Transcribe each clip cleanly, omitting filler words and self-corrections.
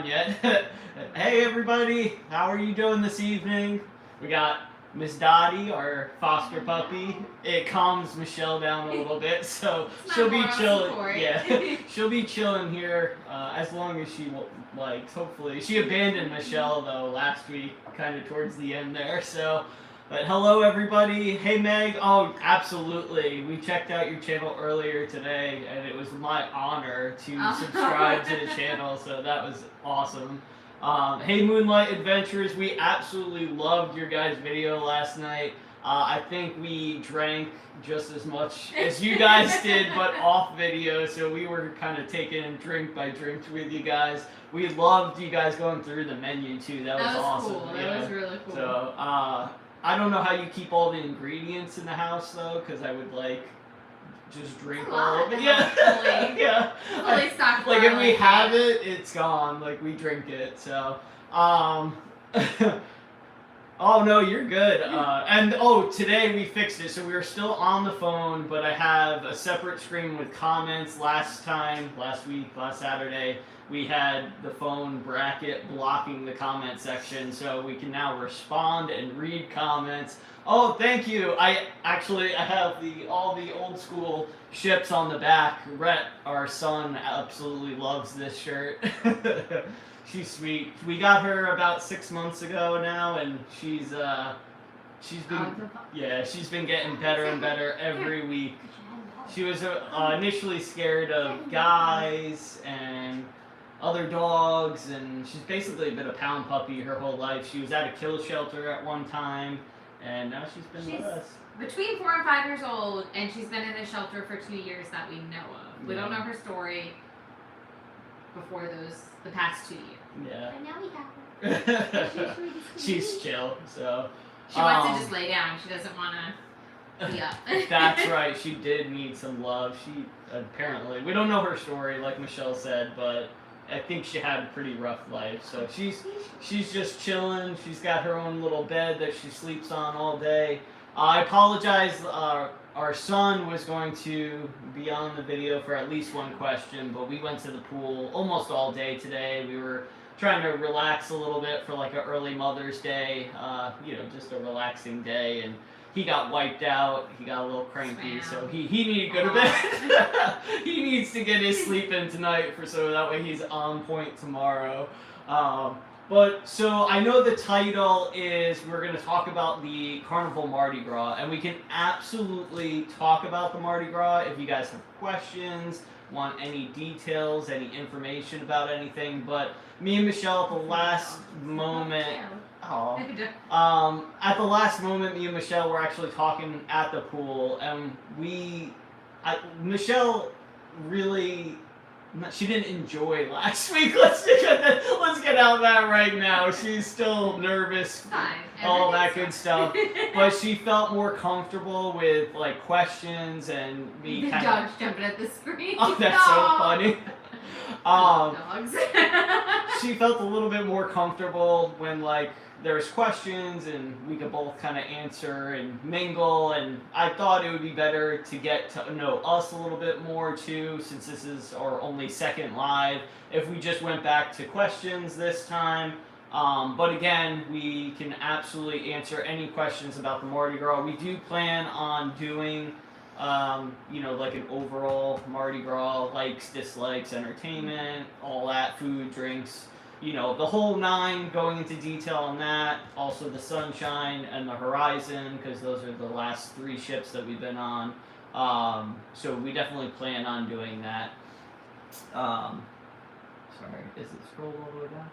yet. Hey everybody, how are you doing this evening? We got Miss Dottie, our foster puppy. It calms Michelle down a little bit, so she'll be chilling. Yeah, she'll be chilling here as long as she likes. Hopefully, she abandoned Michelle though last week, kind of towards the end there. So, but hello everybody. Hey Meg. Oh, absolutely. We checked out your channel earlier today, and it was my honor to subscribe to the channel. So that was awesome. Hey Moonlight Adventures, we absolutely loved your guys' video last night. I think we drank just as much as you guys did, but off video, so we were kind of taking drink by drink with you guys. We loved you guys going through the menu too. That was awesome. Cool. That was really cool. So, I don't know how you keep all the ingredients in the house though, because I would just drink all of it. Yeah. Yeah. Fully stocked. Like if we have it, it's gone. Like we drink it. So, oh no, you're good. And today we fixed it. So we were still on the phone, but I have a separate screen with comments. Last Saturday, we had the phone bracket blocking the comment section, so we can now respond and read comments. Oh, thank you. I have all the old school ships on the back. Rhett, our son, absolutely loves this shirt. She's sweet. We got her about 6 months ago now, and she's been getting better and better every week. She was initially scared of guys and other dogs, and she's basically been a pound puppy her whole life. She was at a kill shelter at one time, and now she's been with us. Between 4 and 5 years old, and she's been in the shelter for 2 years that we know of. We don't know her story before the past 2 years. Yeah. But now we have her. She's chill, so. She wants to just lay down. She doesn't want to be up. That's right. She did need some love. She apparently, we don't know her story, like Michelle said, but I think she had a pretty rough life. So she's just chilling. She's got her own little bed that she sleeps on all day. I apologize. Our son was going to be on the video for at least one question, but we went to the pool almost all day today. We were trying to relax a little bit for like an early Mother's Day, just a relaxing day, and he got wiped out. He got a little cranky, so he needed to go to bed. He needs to get his sleep in tonight so that way he's on point tomorrow. But so I know the title is we're going to talk about the Carnival Mardi Gras, and we can absolutely talk about the Mardi Gras if you guys have questions, want any details, any information about anything. But me and Michelle at the last moment, me and Michelle were actually talking at the pool, and Michelle really. She didn't enjoy last week. Let's get out that right now. She's still nervous, all that good stuff. But she felt more comfortable with like questions and me the dog's jumping at the screen. Oh, that's so funny. Dogs. She felt a little bit more comfortable when like there's questions and we could both kind of answer and mingle, and I thought it would be better to get to know us a little bit more too, since this is our only second live, if we just went back to questions this time. But again, we can absolutely answer any questions about the Mardi Gras. We do plan on doing like an overall Mardi Gras, likes, dislikes, entertainment, all that, food, drinks, the whole 9, going into detail on that. Also the Sunshine and the Horizon, because those are the last 3 ships that we've been on. So we definitely plan on doing that. Sorry, is it scrolled all the way down?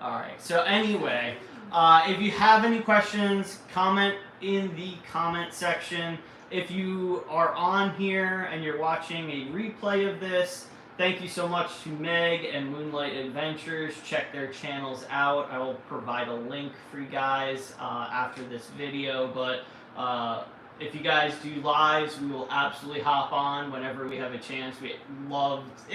Alright, so anyway, if you have any questions, comment in the comment section. If you are on here and you're watching a replay of this, thank you so much to Meg and Moonlight Adventures. Check their channels out. I will provide a link for you guys after this video. But if you guys do lives, we will absolutely hop on whenever we have a chance. It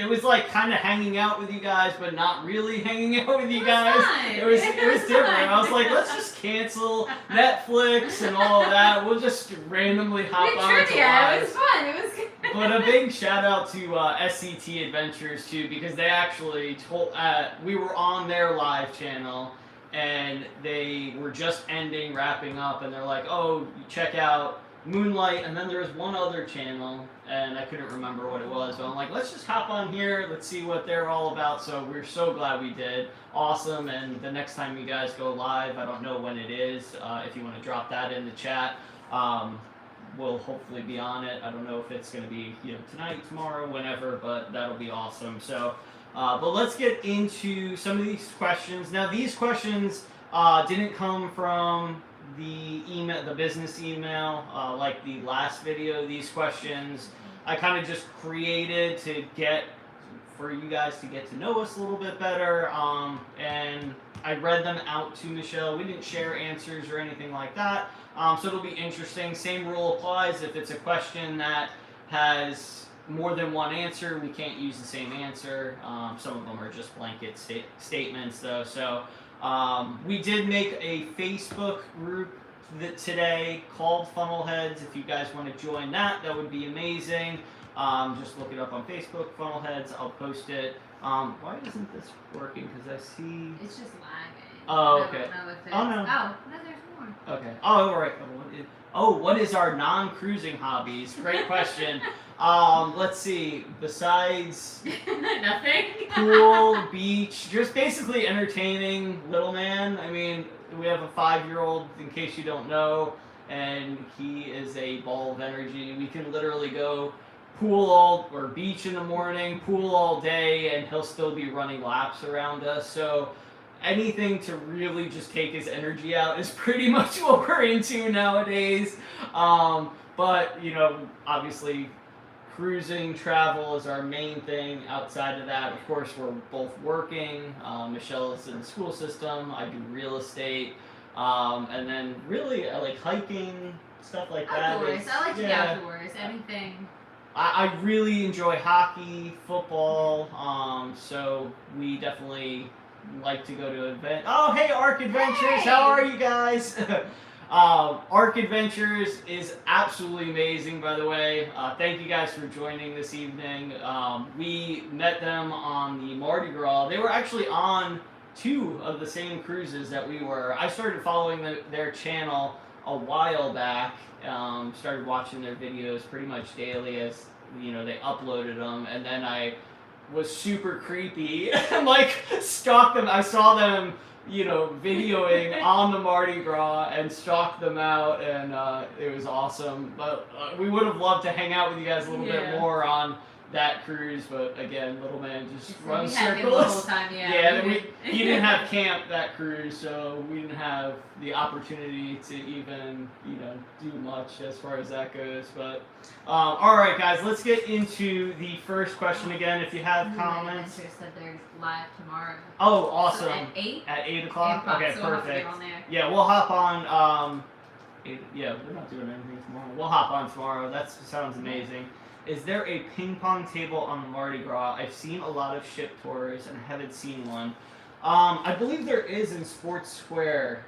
was like kind of hanging out with you guys, but not really hanging out with you guys. It was different. I was like, let's just cancel Netflix and all of that. We'll just randomly hop on to lives. It was fun. It was good. But a big shout out to SCT Adventures too, because they actually told we were on their live channel, and they were just wrapping up, and they're like, "Oh, check out Moonlight," and then there was one other channel, and I couldn't remember what it was. So I'm like, let's just hop on here, let's see what they're all about. So we're so glad we did. Awesome. And the next time you guys go live, I don't know when it is. If you want to drop that in the chat. We'll hopefully be on it. I don't know if it's going to be tonight, tomorrow, whenever, but that'll be awesome. So, but let's get into some of these questions. Now, these questions didn't come from the email, the business email, like the last video. These questions I kind of just created for you guys to get to know us a little bit better. And I read them out to Michelle. We didn't share answers or anything like that. So it'll be interesting. Same rule applies. If it's a question that has more than one answer, we can't use the same answer. Some of them are just blanket statements, though. So we did make a Facebook group today called Funnelheads. If you guys want to join that, that would be amazing. Just look it up on Facebook, Funnelheads. I'll post it. Why isn't this working? Because I see... It's just lagging. Oh, okay. I don't know if it's... Oh, no. Oh, no, there's more. Okay. Oh, all right. What is our non-cruising hobbies? Great question. Let's see. Besides Nothing. pool, beach, just basically entertaining little man. I mean, we have a 5-year-old, in case you don't know, and he is a ball of energy. We can literally go or beach in the morning, pool all day, and he'll still be running laps around us. So anything to really just take his energy out is pretty much what we're into nowadays. But obviously cruising travel is our main thing. Outside of that, of course, we're both working. Michelle is in the school system. I do real estate. And then really I like hiking, stuff like that. Outdoors. I like to be outdoors. Anything. I really enjoy hockey, football, so we definitely like to go to events. Oh, hey, Arc Adventures, Hey! How are you guys? Arc Adventures is absolutely amazing, by the way. Thank you guys for joining this evening. We met them on the Mardi Gras. They were actually on 2 of the same cruises that we were. I started following their channel a while back. Started watching their videos pretty much daily as they uploaded them, and then I was super creepy and stalked them. I saw them videoing on the Mardi Gras and stalked them out, and it was awesome. But we would have loved to hang out with you guys a little bit more on that cruise, but again, little man just runs circles. The whole time, He didn't have camp that cruise, so we didn't have the opportunity to even do much as far as that goes. But all right, guys, let's get into the first question again. If you have comments. Said they're live tomorrow. Oh, awesome! So at 8. At 8 o'clock. Okay, so perfect. We'll yeah, we'll hop on. Yeah, we're not doing anything tomorrow. We'll hop on tomorrow. That sounds amazing. Is there a ping pong table on the Mardi Gras? I've seen a lot of ship tours and haven't seen one. I believe there is in Sports Square.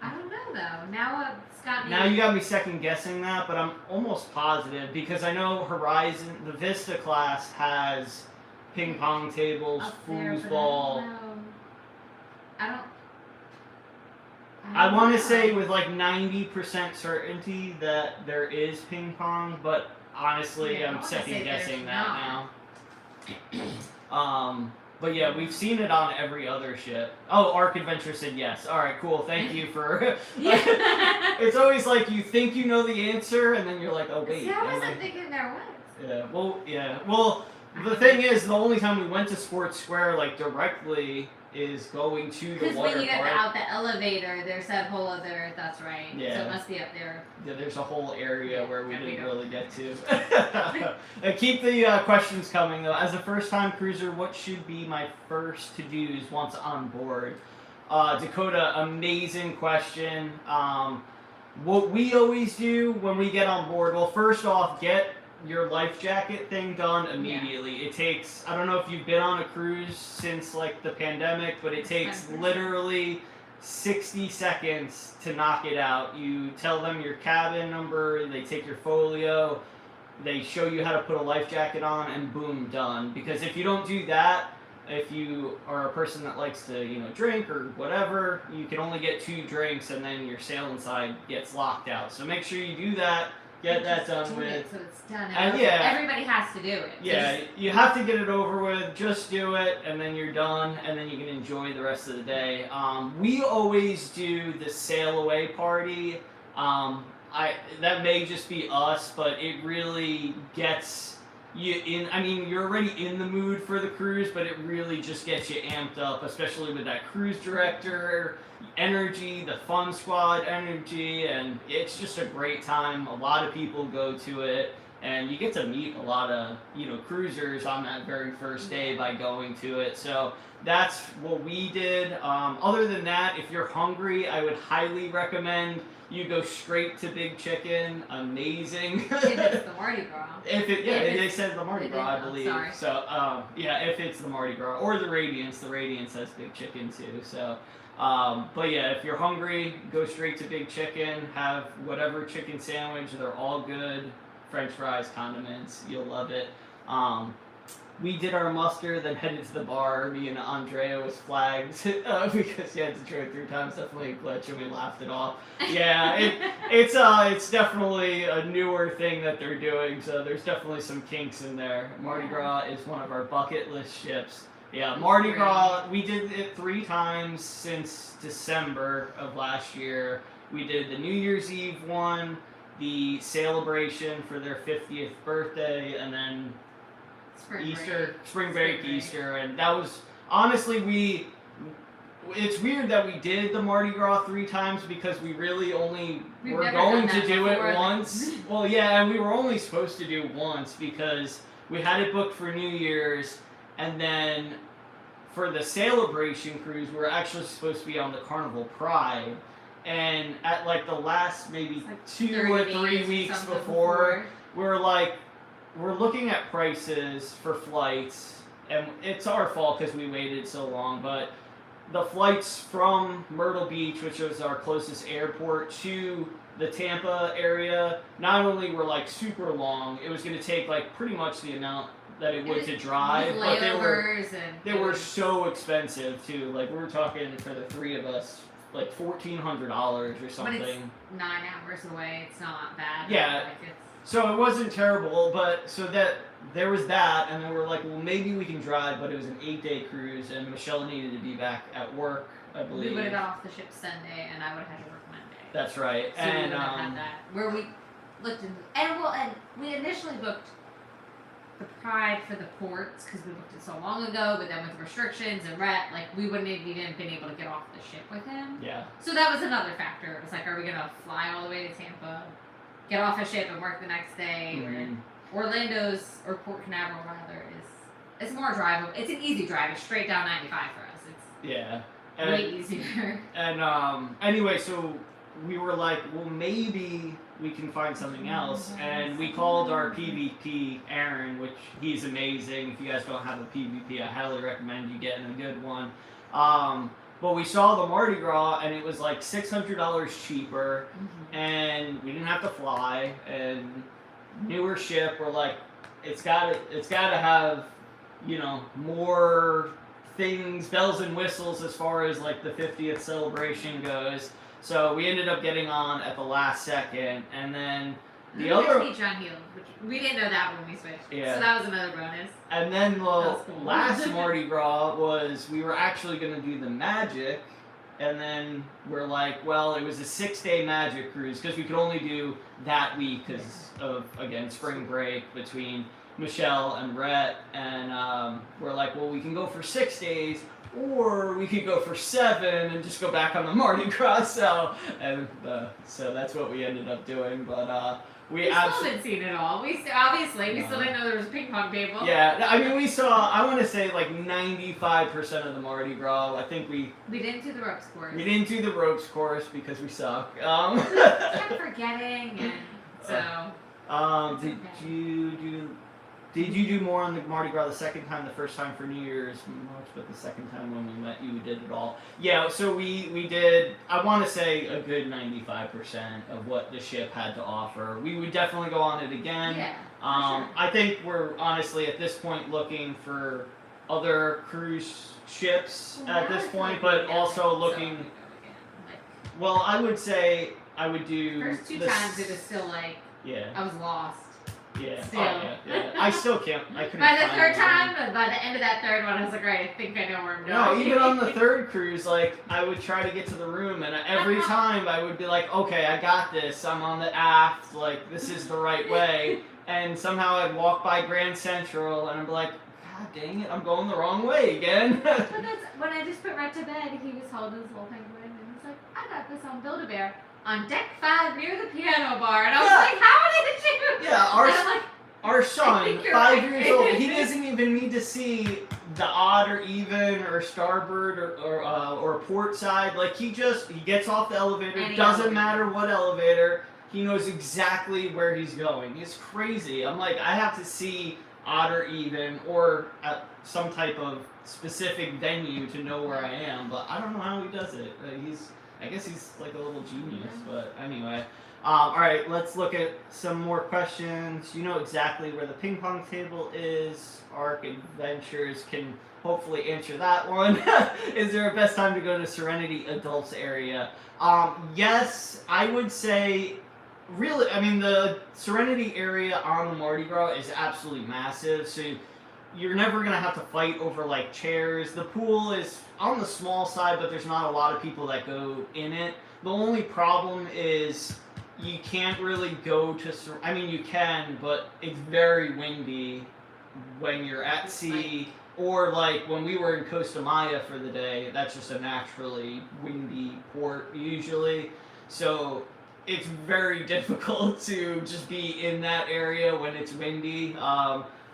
I don't know though. Now Scott. Now you got me second guessing that, but I'm almost positive because I know Horizon, the Vista class has ping pong tables, foosball. I want to say with 90% certainty that there is ping pong, but honestly, I'm second guessing that now. But yeah, we've seen it on every other ship. Oh, Arc Adventure said yes. All right, cool. Thank you for. It's always you think you know the answer, and then you're like, oh wait. See, I wasn't thinking there was. Yeah. Well, the thing is, the only time we went to Sports Square directly is going to the water park. Because when you get out the elevator, there's that whole other. That's right. Yeah. So it must be up there. Yeah, there's a whole area where we didn't really get to. Keep the questions coming though. As a first-time cruiser, what should be my first to-dos once on board? Dakota, amazing question. What we always do when we get on board, well, first off, get your life jacket thing done immediately. It takes, I don't know if you've been on a cruise since the pandemic, but it takes literally 60 seconds to knock it out. You tell them your cabin number, they take your folio, they show you how to put a life jacket on, and boom, done. Because if you don't do that, if you are a person that likes to, drink or whatever, you can only get 2 drinks, and then your sailing side gets locked out. So make sure you do that. Get that done with. So it's done. And yeah, everybody has to do it. yeah, you have to get it over with. Just do it, and then you're done, and then you can enjoy the rest of the day. We always do the sail away party. That may just be us, but it really gets you in. I mean, you're already in the mood for the cruise, but it really just gets you amped up, especially with that cruise director energy, the fun squad energy, and it's just a great time. A lot of people go to it, and you get to meet a lot of cruisers on that very first day by going to it. So that's what we did. Other than that, if you're hungry, I would highly recommend you go straight to Big Chicken. Amazing. If it's the Mardi Gras. They said the Mardi Gras, I believe. Sorry. So if it's the Mardi Gras or the Radiance has Big Chicken too. So. But yeah, if you're hungry, go straight to Big Chicken. Have whatever chicken sandwich. They're all good. French fries, condiments. You'll love it. We did our muster, then headed to the bar. Me and Andrea was flagged because you had to drink 3 times. Definitely a glitch, and we laughed it off. Yeah, it's definitely a newer thing that they're doing. So there's definitely some kinks in there. Mardi Gras is one of our bucket list ships. Yeah, Mardi Gras, we did it 3 times since December of last year. We did the New Year's Eve one, the celebration for their 50th birthday, and then spring break, Easter, and that was, honestly, it's weird that we did the Mardi Gras 3 times because we really only were going to do it once. Well, yeah, and we were only supposed to do once because we had it booked for New Year's. And then for the celebration cruise, we were actually supposed to be on the Carnival Pride. And at the last maybe 2 or 3 weeks before, we're looking at prices for flights. And it's our fault because we waited so long. But the flights from Myrtle Beach, which was our closest airport, to the Tampa area, not only were super long, it was going to take pretty much the amount that it would to drive, but they were so expensive too. We were talking for the 3 of us, $1,400 or something. But it's 9 hours away. It's not bad. Yeah. So it wasn't terrible, but so that there was that, and then we're well, maybe we can drive, but it was an 8-day cruise, and Michelle needed to be back at work, I believe. We would have got off the ship Sunday, and I would have had to work Monday. That's right. So we would have had that. Where we looked into, and we initially booked the Pride for the ports because we booked it so long ago, but then with restrictions and we wouldn't have even been able to get off the ship with him. Yeah. So that was another factor. It was are we gonna fly all the way to Tampa, get off a ship and work the next day? Mm-hmm. Orlando's, or Port Canaveral rather, it's more drivable. It's an easy drive. It's straight down 95 for us. It's way easier. And anyway, so we were maybe we can find something else, and we called our PvP Aaron, which he's amazing. If you guys don't have a PvP, I highly recommend you getting a good one. But we saw the Mardi Gras, and it was $600 cheaper, and we didn't have to fly, and newer ship. We're it's gotta have more things, bells and whistles as far as the 50th celebration goes. So we ended up getting on at the last second, and then the other. John Hill, which we didn't know that when we switched. Yeah. So that was another bonus. And then the cool. last Mardi Gras was we were actually going to do the Magic, and then we're well, it was a 6-day Magic cruise because we could only do that week because of spring break between Michelle and Rhett, and we're well, we can go for 6 days. Or we could go for 7 and just go back on the Mardi Gras. So that's what we ended up doing. But we still haven't seen it all. We still didn't know there was a ping pong table. Yeah, I mean we saw. I want to say 95% of the Mardi Gras. I think we didn't do the ropes course. We didn't do the ropes course because we suck. Kept forgetting, and so. Did you do more on the Mardi Gras the second time? The first time for New Year's March, but the second time when we met you, we did it all. Yeah, so we did, I want to say, a good 95% of what the ship had to offer. We would definitely go on it again. Yeah. I think we're honestly at this point looking for other cruise ships at this point, but also looking. Well, I would say I would do. First two times it was still like. Yeah. I was lost. Yeah. Still. Oh, yeah. I still can't. I couldn't. By the find third it. time, by the end of that third one, I was like, right, I think I know where I'm going. No, even on the third cruise, like I would try to get to the room, and every time I would be like, okay, I got this. I'm on the aft. Like this is the right way. And somehow I'd walk by Grand Central, and I'd be like, God dang it, I'm going the wrong way again. But that's when I just put Rhett to bed. He was holding his little penguin, and he's like, I got this on Build-A-Bear on deck 5 near the piano bar, and I was like, how did you? Yeah, and I'm like, our I son, think you're 5 right. years old, he doesn't even need to see the odd or even or starboard or port side. Like he gets off the elevator. Any Doesn't elevator. matter what elevator. He knows exactly where he's going. It's crazy. I'm like, I have to see odd or even or at some type of specific venue to know where I am. But I don't know how he does it. I guess he's like a little genius. But anyway. All right, let's look at some more questions. You know exactly where the ping pong table is. Arc Adventures can hopefully answer that one. Is there a best time to go to Serenity Adults area? Yes, I would say, really, I mean, the Serenity area on the Mardi Gras is absolutely massive, so you're never going to have to fight over, like, chairs. The pool is on the small side, but there's not a lot of people that go in it. The only problem is you can't really go to, I mean, you can, but it's very windy when you're at sea, or like when we were in Costa Maya for the day, that's just a naturally windy port usually, so it's very difficult to just be in that area when it's windy.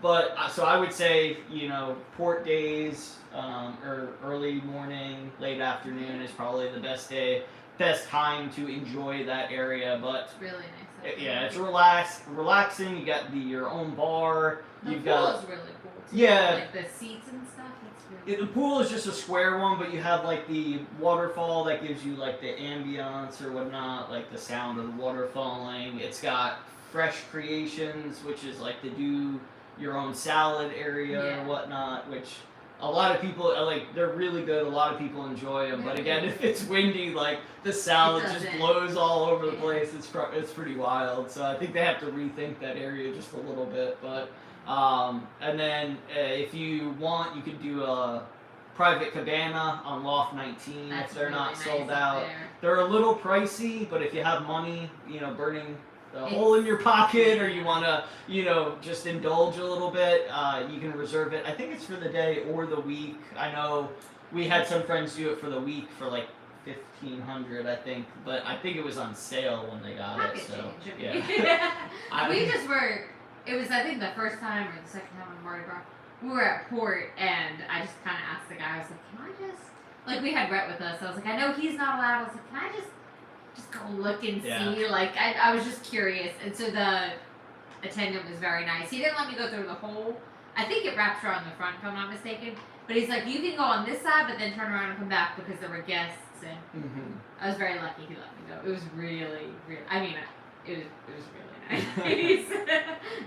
But so I would say, you know, port days or early morning, late afternoon is probably the best time to enjoy that area. But it's really nice. yeah, it's relaxing. You got your own bar. The You've pool got is really cool too. Yeah. Like the seats and stuff. It's really the pool is just a square one, but you have like the waterfall that gives you like the ambiance or whatnot, like the sound of the water falling. It's got Fresh Creations, which is like the do your own salad area or whatnot, which a lot of people like. They're really good. A lot of people enjoy them. But again, if it's windy, like the salad just blows all over the place. It's pretty wild. So I think they have to rethink that area just a little bit. But and then if you want, you could do a private cabana on Loft 19 if they're really not nice sold up out. there. They're a little pricey, but if you have money, you know, burning a hole in your pocket, or you want to, you know, just indulge a little bit, you can reserve it. I think it's for the day or the week. I know we had some friends do it for the week for like $1,500, I think, but I think it was on sale when they got it. So yeah, We just were. It was, I think, the first time or the second time on Mardi Gras. We were at port, and I just kind of asked the guy. I was like, "Can I just like we had Rhett with us? I was like, I know he's not allowed. I was like, can I just go look and see? Like, I was just curious." And so the attendant was very nice. He didn't let me go through the whole. I think it wraps around the front, if I'm not mistaken. But he's like, you can go on this side, but then turn around and come back because there were guests. And I was very lucky he let me go. It was really, really. I mean, it was really nice.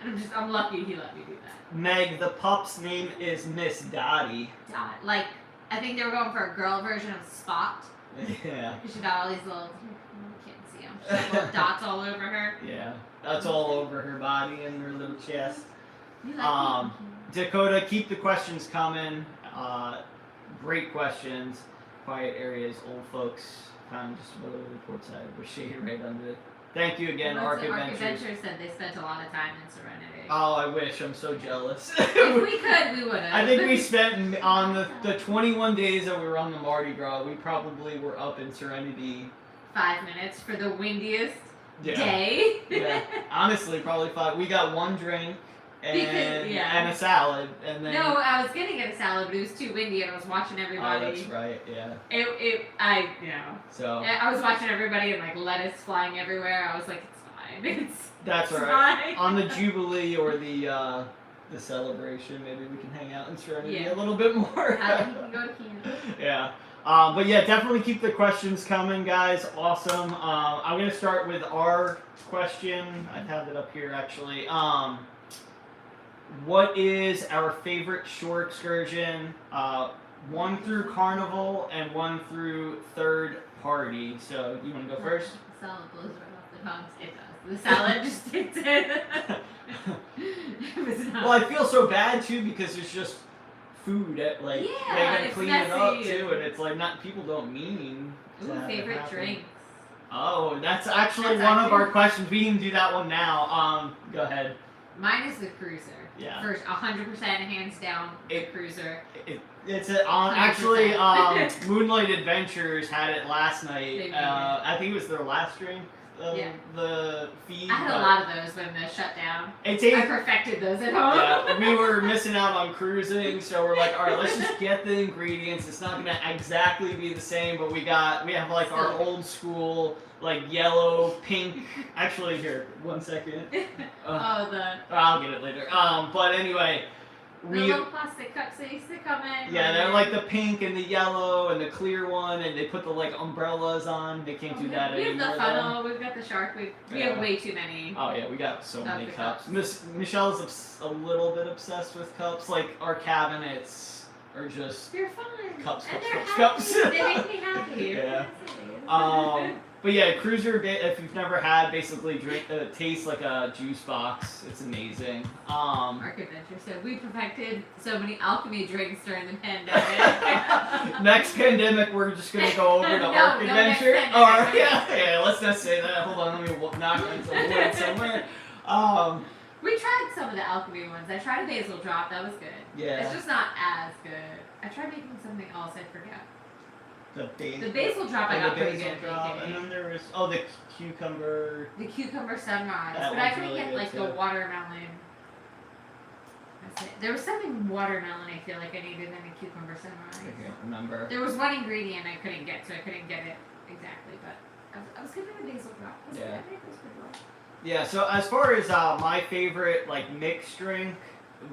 And I'm lucky he let me do that. Meg, the pup's name is Miss Dottie. Like, I think they were going for a girl version of Spot. Yeah. She got all these little. You can't see them. She had little dots all over her. Yeah, that's all over her body and her little chest. You like Dakota, keep the questions coming. Great questions. Quiet areas, old folks, kind of just below the port side. We're shaded right under it. Thank you again, Arc Adventures. Arc Adventures said they spent a lot of time in Serenity. Oh, I wish. I'm so jealous. If we could, we would have. I think we spent on the 21 days that we were on the Mardi Gras, we probably were up in Serenity 5 minutes for the windiest Yeah. day. Yeah, honestly, probably 5. We got one drink and and a salad, and then. No, I was gonna get a salad, but it was too windy, and I was watching everybody. Oh, that's right. Yeah. So I was watching everybody and like lettuce flying everywhere. I was like, it's fine. That's it's right. fine. On the Jubilee or the celebration, maybe we can hang out in Serenity Yeah. a little bit more. You can go to Canada. Yeah. But yeah, definitely keep the questions coming, guys. Awesome. I'm gonna start with our question. I have it up here actually. what is our favorite shore excursion? One through Carnival and one through third party. So you want to go first? The salad blows right off the tongue. It does. The salad just sticks in. It's not. Well, I feel so bad too because it's just food at like Yeah, they gotta it's clean it up messy. too, and it's like not people don't mean. to Ooh, have it favorite happen. drinks. Oh, that's actually That's one of our actually- questions. We can do that one now. Go ahead. Mine is the cruiser. Yeah. First, 100% hands down, the cruiser. It's actually 100%. Moonlight Adventures had it last night. They did. I think it was their last drink of Yeah. the feed. I had a but lot of those when the shutdown. It's I perfected those at home. yeah, we were missing out on cruising, so we're like, all right, let's just get the ingredients. It's not gonna exactly be the same, but we have like our old school like yellow, pink. Actually, here, 1 second. I'll get it later. But anyway, The little plastic cups they used to come in. yeah, they're like the pink and the yellow and the clear one, and they put the like umbrellas on. They can't do that We have anymore. the funnel, we've got the shark, we Yeah. have way too many. Oh yeah, we got so many the cups. cups. Michelle's a little bit obsessed with cups. Like our cabinets are just They're fun. Cups, and cups, they're cups, happy. cups. They make me happy. Yeah. But yeah, cruiser. If you've never had, basically tastes like a juice box. It's amazing. Arc Adventure. So we perfected so many alchemy drinks during the pandemic. Next pandemic, we're just gonna go over to No, Arc no, Adventure. next Or pandemic. yeah, let's not say that. Hold on, let me knock on some wood somewhere. We tried some of the alchemy ones. I tried a basil drop. That was good. Yeah. It's just not as good. I tried making something else. I forgot. The basil drop I got pretty basil good drop, making. and then there was the cucumber. The cucumber sunrise. That But I one's couldn't really get good, like the too. watermelon. That's it. There was something watermelon I feel like I needed in the cucumber sunrise. I can't remember. There was one ingredient I couldn't get, so I couldn't get it exactly. But I was good for the basil drop. That's Yeah. good. I think it was good one. Yeah, so as far as my favorite like mixed drink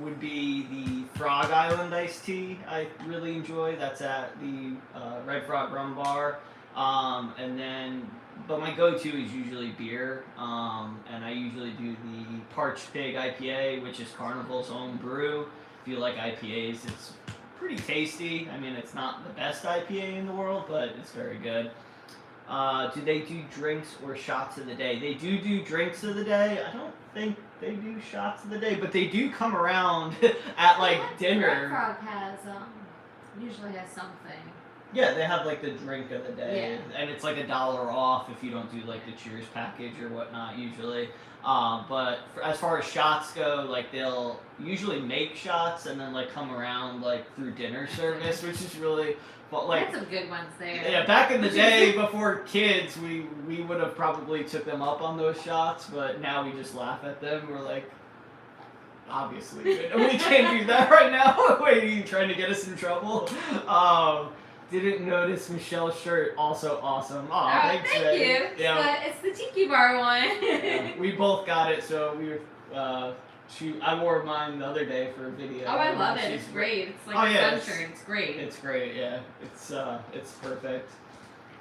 would be the Frog Island iced tea. I really enjoy. That's at the Red Frog Rum Bar. But my go-to is usually beer. And I usually do the Parched Pig IPA, which is Carnival's own brew. If you like IPAs, it's pretty tasty. I mean, it's not the best IPA in the world, but it's very good. Do they do drinks or shots of the day? They do drinks of the day. I don't think they do shots of the day, but they do come around at like Red dinner. Frog has usually has something. Yeah, they have like the drink of the day, Yeah. and it's like $1 off if you don't do like the Cheers package or whatnot usually. But as far as shots go, like they'll usually make shots and then like come around like through dinner service, which is really. But They like, had some good ones there. yeah, back in the day before kids, we would have probably took them up on those shots, but now we just laugh at them. We're like, obviously, we can't do that right now. Wait, are you trying to get us in trouble? Didn't notice Michelle's shirt, also awesome. Oh, thanks, thank Meg. you. Yeah, It's the Tiki Bar one. yeah, we both got it, so we were. I wore mine the other day for a video. Oh, I love it. She's- It's great. It's like Oh, a yeah, sun it's- shirt. It's great. It's great, yeah. It's perfect.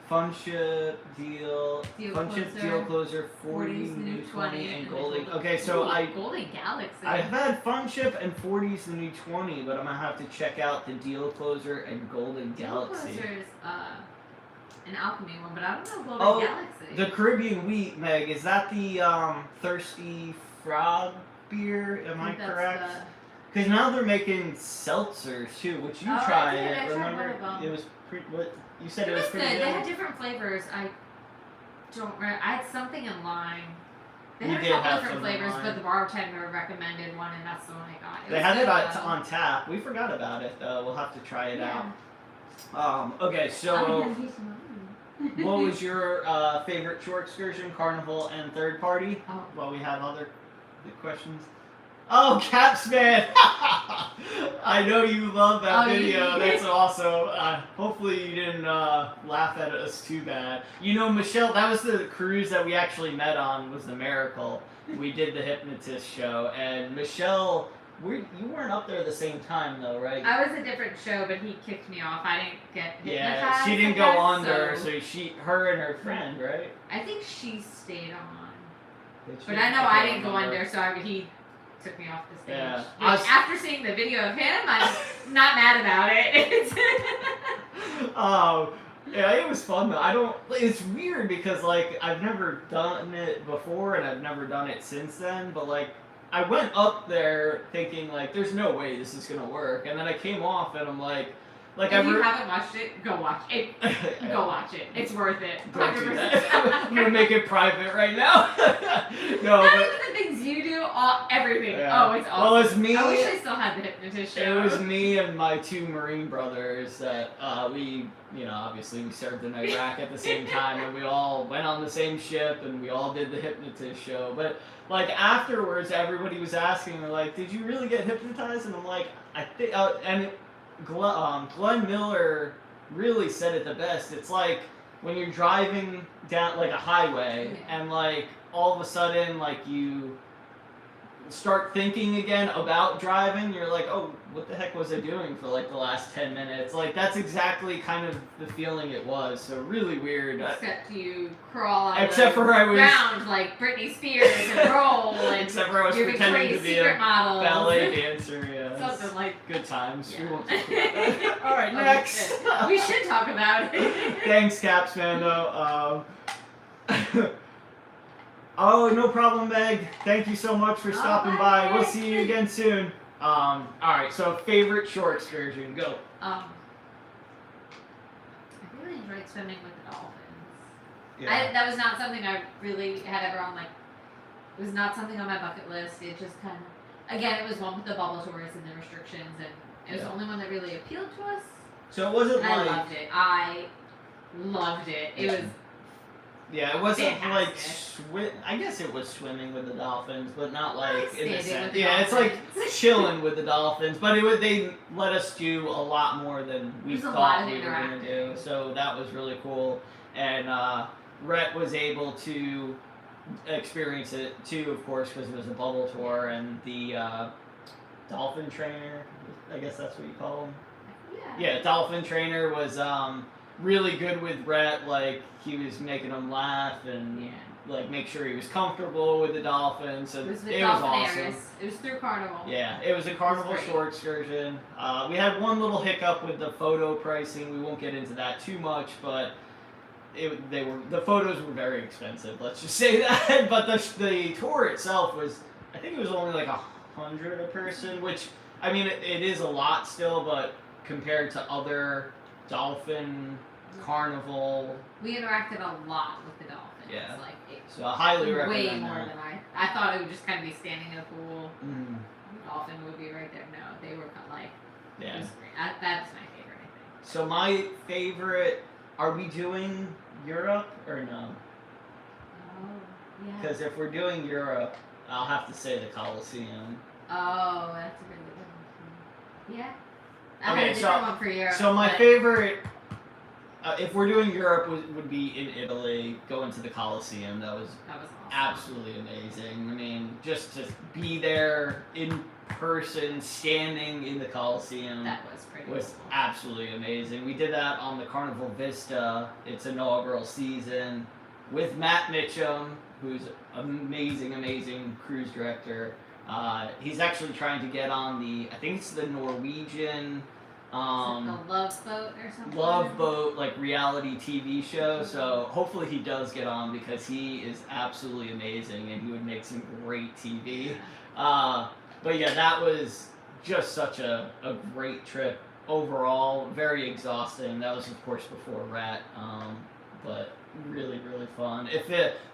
Fun ship deal. Deal Fun ship closer. deal closer. 40s, the new 20, and the golden. golden. Okay, so Ooh, Golden Galaxy. I've had fun ship and 40s the new 20, but I'm gonna have to check out the deal closer and golden Deal galaxy. Closer is an alchemy one, but I don't know Golden Oh, Galaxy. The Caribbean wheat, Meg, is that the thirsty frog beer? Am I think that's correct? the- Because now they're making seltzers too, which you Oh, I tried. did. I tried Remember? one of them. It was pretty. What you said It it was was pretty good. good. They had different flavors. I don't remember. I had something in lime. They We had a did couple have different some in flavors, lime. but the bartender recommended one, and that's the one I got. They was had good, it though. on tap. We forgot about it though. We'll have to try it Yeah. out. Okay, Oh, so yeah, he's mine. what was your favorite shore excursion, Carnival and third party? Oh. While we have other good questions. Oh, Capsman! I know you love that Oh, you video. did? That's awesome. Hopefully you didn't laugh at us too bad. You know, Michelle, that was the cruise that we actually met on. Was the Miracle. We did the Hypnotist show, and Michelle, you weren't up there at the same time though, right? I was a different show, but he kicked me off. I didn't get hypnotized. Yeah, she didn't I go guess, under, so so her and her friend, right? I think she stayed on. Did she? But I know I didn't go under, so he took me off the stage. Yeah. Which, after seeing the video of him, I'm not mad about it. Yeah, it was fun though. It's weird because like I've never done it before and I've never done it since then, but like I went up there thinking like there's no way this is gonna work, and then I came off and I'm like if you haven't watched it, go watch it. Go watch it. It's worth it. Don't do 100%. that. I'm gonna make it private right now. No, Not but even the things you do, everything. yeah. Oh, it's awesome. Well, it's me. I wish I still had the hypnotist show. It was me and my two Marine brothers that we, obviously we served in Iraq at the same time, and we all went on the same ship, and we all did the hypnotist show. But like afterwards, everybody was asking me like, "Did you really get hypnotized?" And I'm like, "I think," Glenn Miller really said it the best. It's like when you're driving down like a highway, and like all of a sudden like you start thinking again about driving, you're like, oh, what the heck was I doing for like the last 10 minutes? Like that's exactly kind of the feeling it was. So really weird. Except you crawl on Except the for I was ground like Britney Spears and roll and except for I was your pretending to Victoria's be Secret a models. ballet dancer. Yeah, Something like good times. Yeah. We won't talk about that. All right, next. We should talk about it. Thanks, Caps Mando. Oh, no problem, Meg. Thank you so much for stopping by. We'll see you again soon. Alright, so favorite shore excursion, go. I really enjoyed swimming with the dolphins. That was not something I really had ever on it was not something on my bucket list. It just kind of, again, it was one with the bubble tours and the restrictions, and it was the only one that really appealed to us. So it wasn't and like... I loved it. I loved it. It was... Yeah, it wasn't fantastic. I guess it was swimming with the dolphins, but not like in the Standing sense. with the Yeah, it's like dolphins. chilling with the dolphins, but they let us do a lot more than we There's a lot thought of we were going to do. interacting. So that was really cool, and Rhett was able to experience it too, of course, because it was a bubble tour, and the dolphin trainer, I guess that's what you call him. Yeah, dolphin trainer was really good with Rhett. Like he was making him laugh and like make sure he was comfortable with the dolphins. So It was awesome. It was through Carnival. Yeah, it was a Carnival great. shore excursion. We had one little hiccup with the photo pricing. We won't get into that too much, but the photos were very expensive. Let's just say that. But the tour itself was, I think it was only like $100 a person, which I mean it is a lot still, but compared to other dolphin carnival, We interacted a lot with the dolphins. Yeah. Like so I highly way recommend more that. than I thought it would just kind of be standing in a pool. Mm, The dolphin would be right there. No, they were kind of like it yeah. was great. That's my favorite, I think. So my favorite. Are we doing Europe or no? Oh, yeah. Because if we're doing Europe, I'll have to say the Coliseum. Oh, that's a really good one. Yeah. I Okay, had a different one for Europe. So my but favorite, if we're doing Europe, would be in Italy. Going to the Coliseum. That was that was awesome. absolutely amazing. I mean, just to be there in person, standing in the Coliseum. That was pretty Was cool. absolutely amazing. We did that on the Carnival Vista, its inaugural season, with Matt Mitchum, who's amazing cruise director. He's actually trying to get on I think it's the Norwegian, Is it the Love Boat or something? Love Boat, like reality TV show. So hopefully he does get on because he is absolutely amazing and he would make some great TV. But yeah, that was just such a great trip overall. Very exhausting. That was of course before Rat, but really fun. If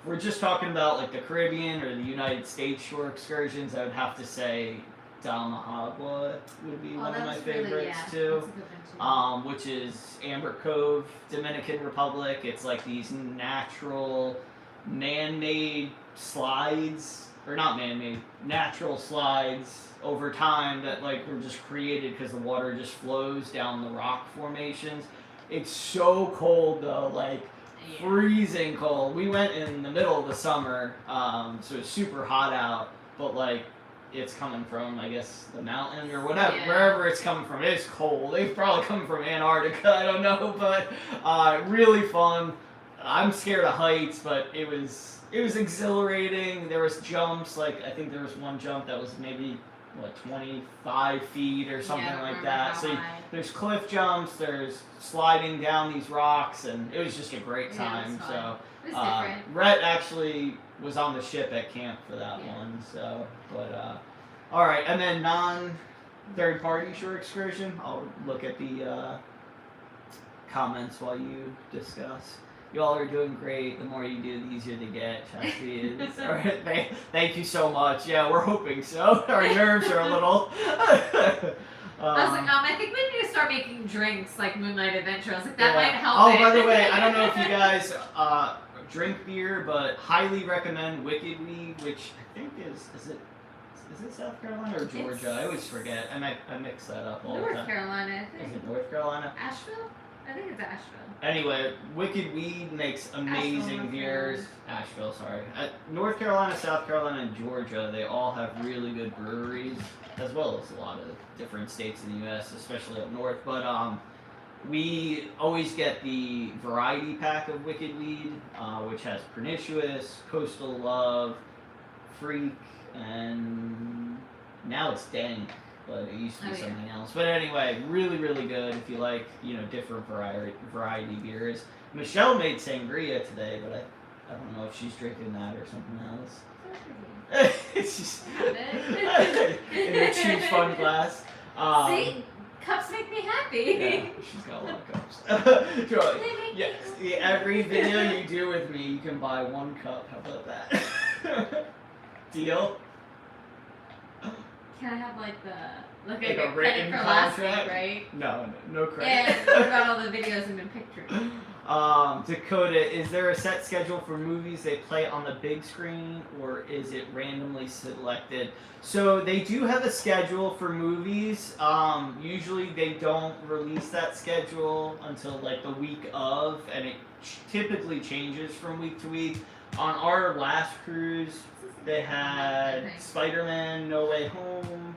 we're just talking about like the Caribbean or the United States shore excursions, I would have to say Dalmahagua would be one of my favorites too. That's a good one too. Which is Amber Cove, Dominican Republic. It's like these natural, man-made slides, or not man-made, natural slides over time that like were just created because the water just flows down the rock formations. It's so cold though, like freezing cold. We went in the middle of the summer, so it's super hot out, but like it's coming from, I guess, the mountain or whatever, wherever it's coming from. It's cold. It's probably coming from Antarctica, I don't know, but really fun. I'm scared of heights, but it was it was exhilarating. There was jumps, like I think there was one jump that was maybe 25 feet or something Yeah, I don't like remember that. how So high. there's cliff jumps, there's sliding down these rocks, and it was just a great Yeah, it time. was fun. So It was different. Rhett actually was on the ship at camp for that Yeah. one. So, but all right, and then third party shore excursion. I'll look at the comments while you discuss. Y'all are doing great. The more you do, the easier to get. Chastity is. All right, thank you so much. Yeah, we're hoping so. Our nerves are a little. I was like, I think we need to start making drinks like Moonlight Adventure. I was like, that yeah. might help. Oh, it. by the way, I don't know if you guys drink beer, but highly recommend Wicked Weed, which I think is it South Carolina or Georgia? I always forget. I mix that up all the North time. Carolina, I Is think. it North Carolina? Asheville? I think it's Asheville. Anyway, Wicked Weed makes amazing North beers. Asheville, sorry. North Carolina, South Carolina, and Georgia, they all have really good breweries, as well as a lot of different states in the U.S., especially up north. But we always get the variety pack of Wicked Weed, which has Pernicious, Coastal Love, Freak, and now it's Dank, but it used to be something else. But anyway, really, really good if you like, different variety beers. Michelle made sangria today, but I don't know if she's drinking that or something else. It's just in a cheap fun glass. See, cups make me happy. Yeah, she's got a lot of cups. Sure. They Yeah, every video you do with me, you can buy one cup. How about that? Deal? Can I have like Like a a written credit for last week, contract? right? No credit. Yeah, what about all the videos and the pictures? Dakota, is there a set schedule for movies they play on the big screen, or is it randomly selected? So they do have a schedule for movies. Usually they don't release that schedule until like the week of, and it typically changes from week to week. On our last cruise, they had Spider-Man No Way Home.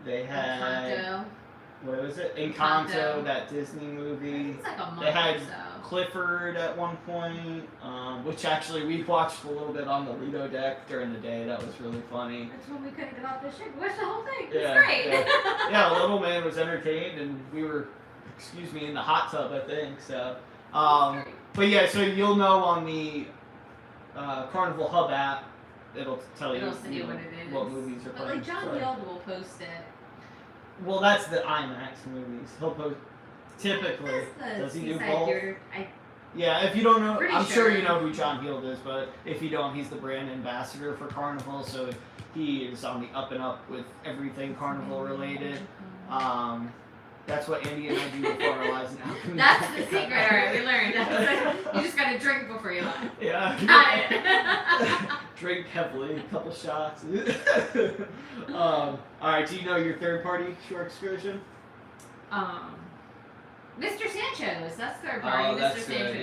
They had Encanto. what was it? Encanto. Encanto, that Disney I movie. think it's like a month They had or so. Clifford at one point, which actually we watched a little bit on the Lido deck during the day. That was really funny. That's when we couldn't get off the ship. We watched the whole thing. Yeah, It's great. Yeah, little man was entertained, and we were, in the hot tub, I think. So, but yeah, so you'll know on the Carnival Hub app. It'll tell It'll you, say what it is. what movies are But playing. like John So- Yield will post it. Well, that's the IMAX movies. He'll post. Typically, That's the does he do Seaside both? Theater. Yeah, if you don't know, Pretty I'm sure you sure. know who John Heald is, but if you don't, he's the brand ambassador for Carnival, so he is on the up and up with everything Carnival related. That's what Andy and I do before our lives now. That's the secret. All right, we learned. You just gotta drink before you lie. Yeah. Got it. Drink heavily, a couple shots. All right, do you know your third party shore excursion? Mr. Sanchez. That's third party. Oh, Mr. that's Sanchez. good.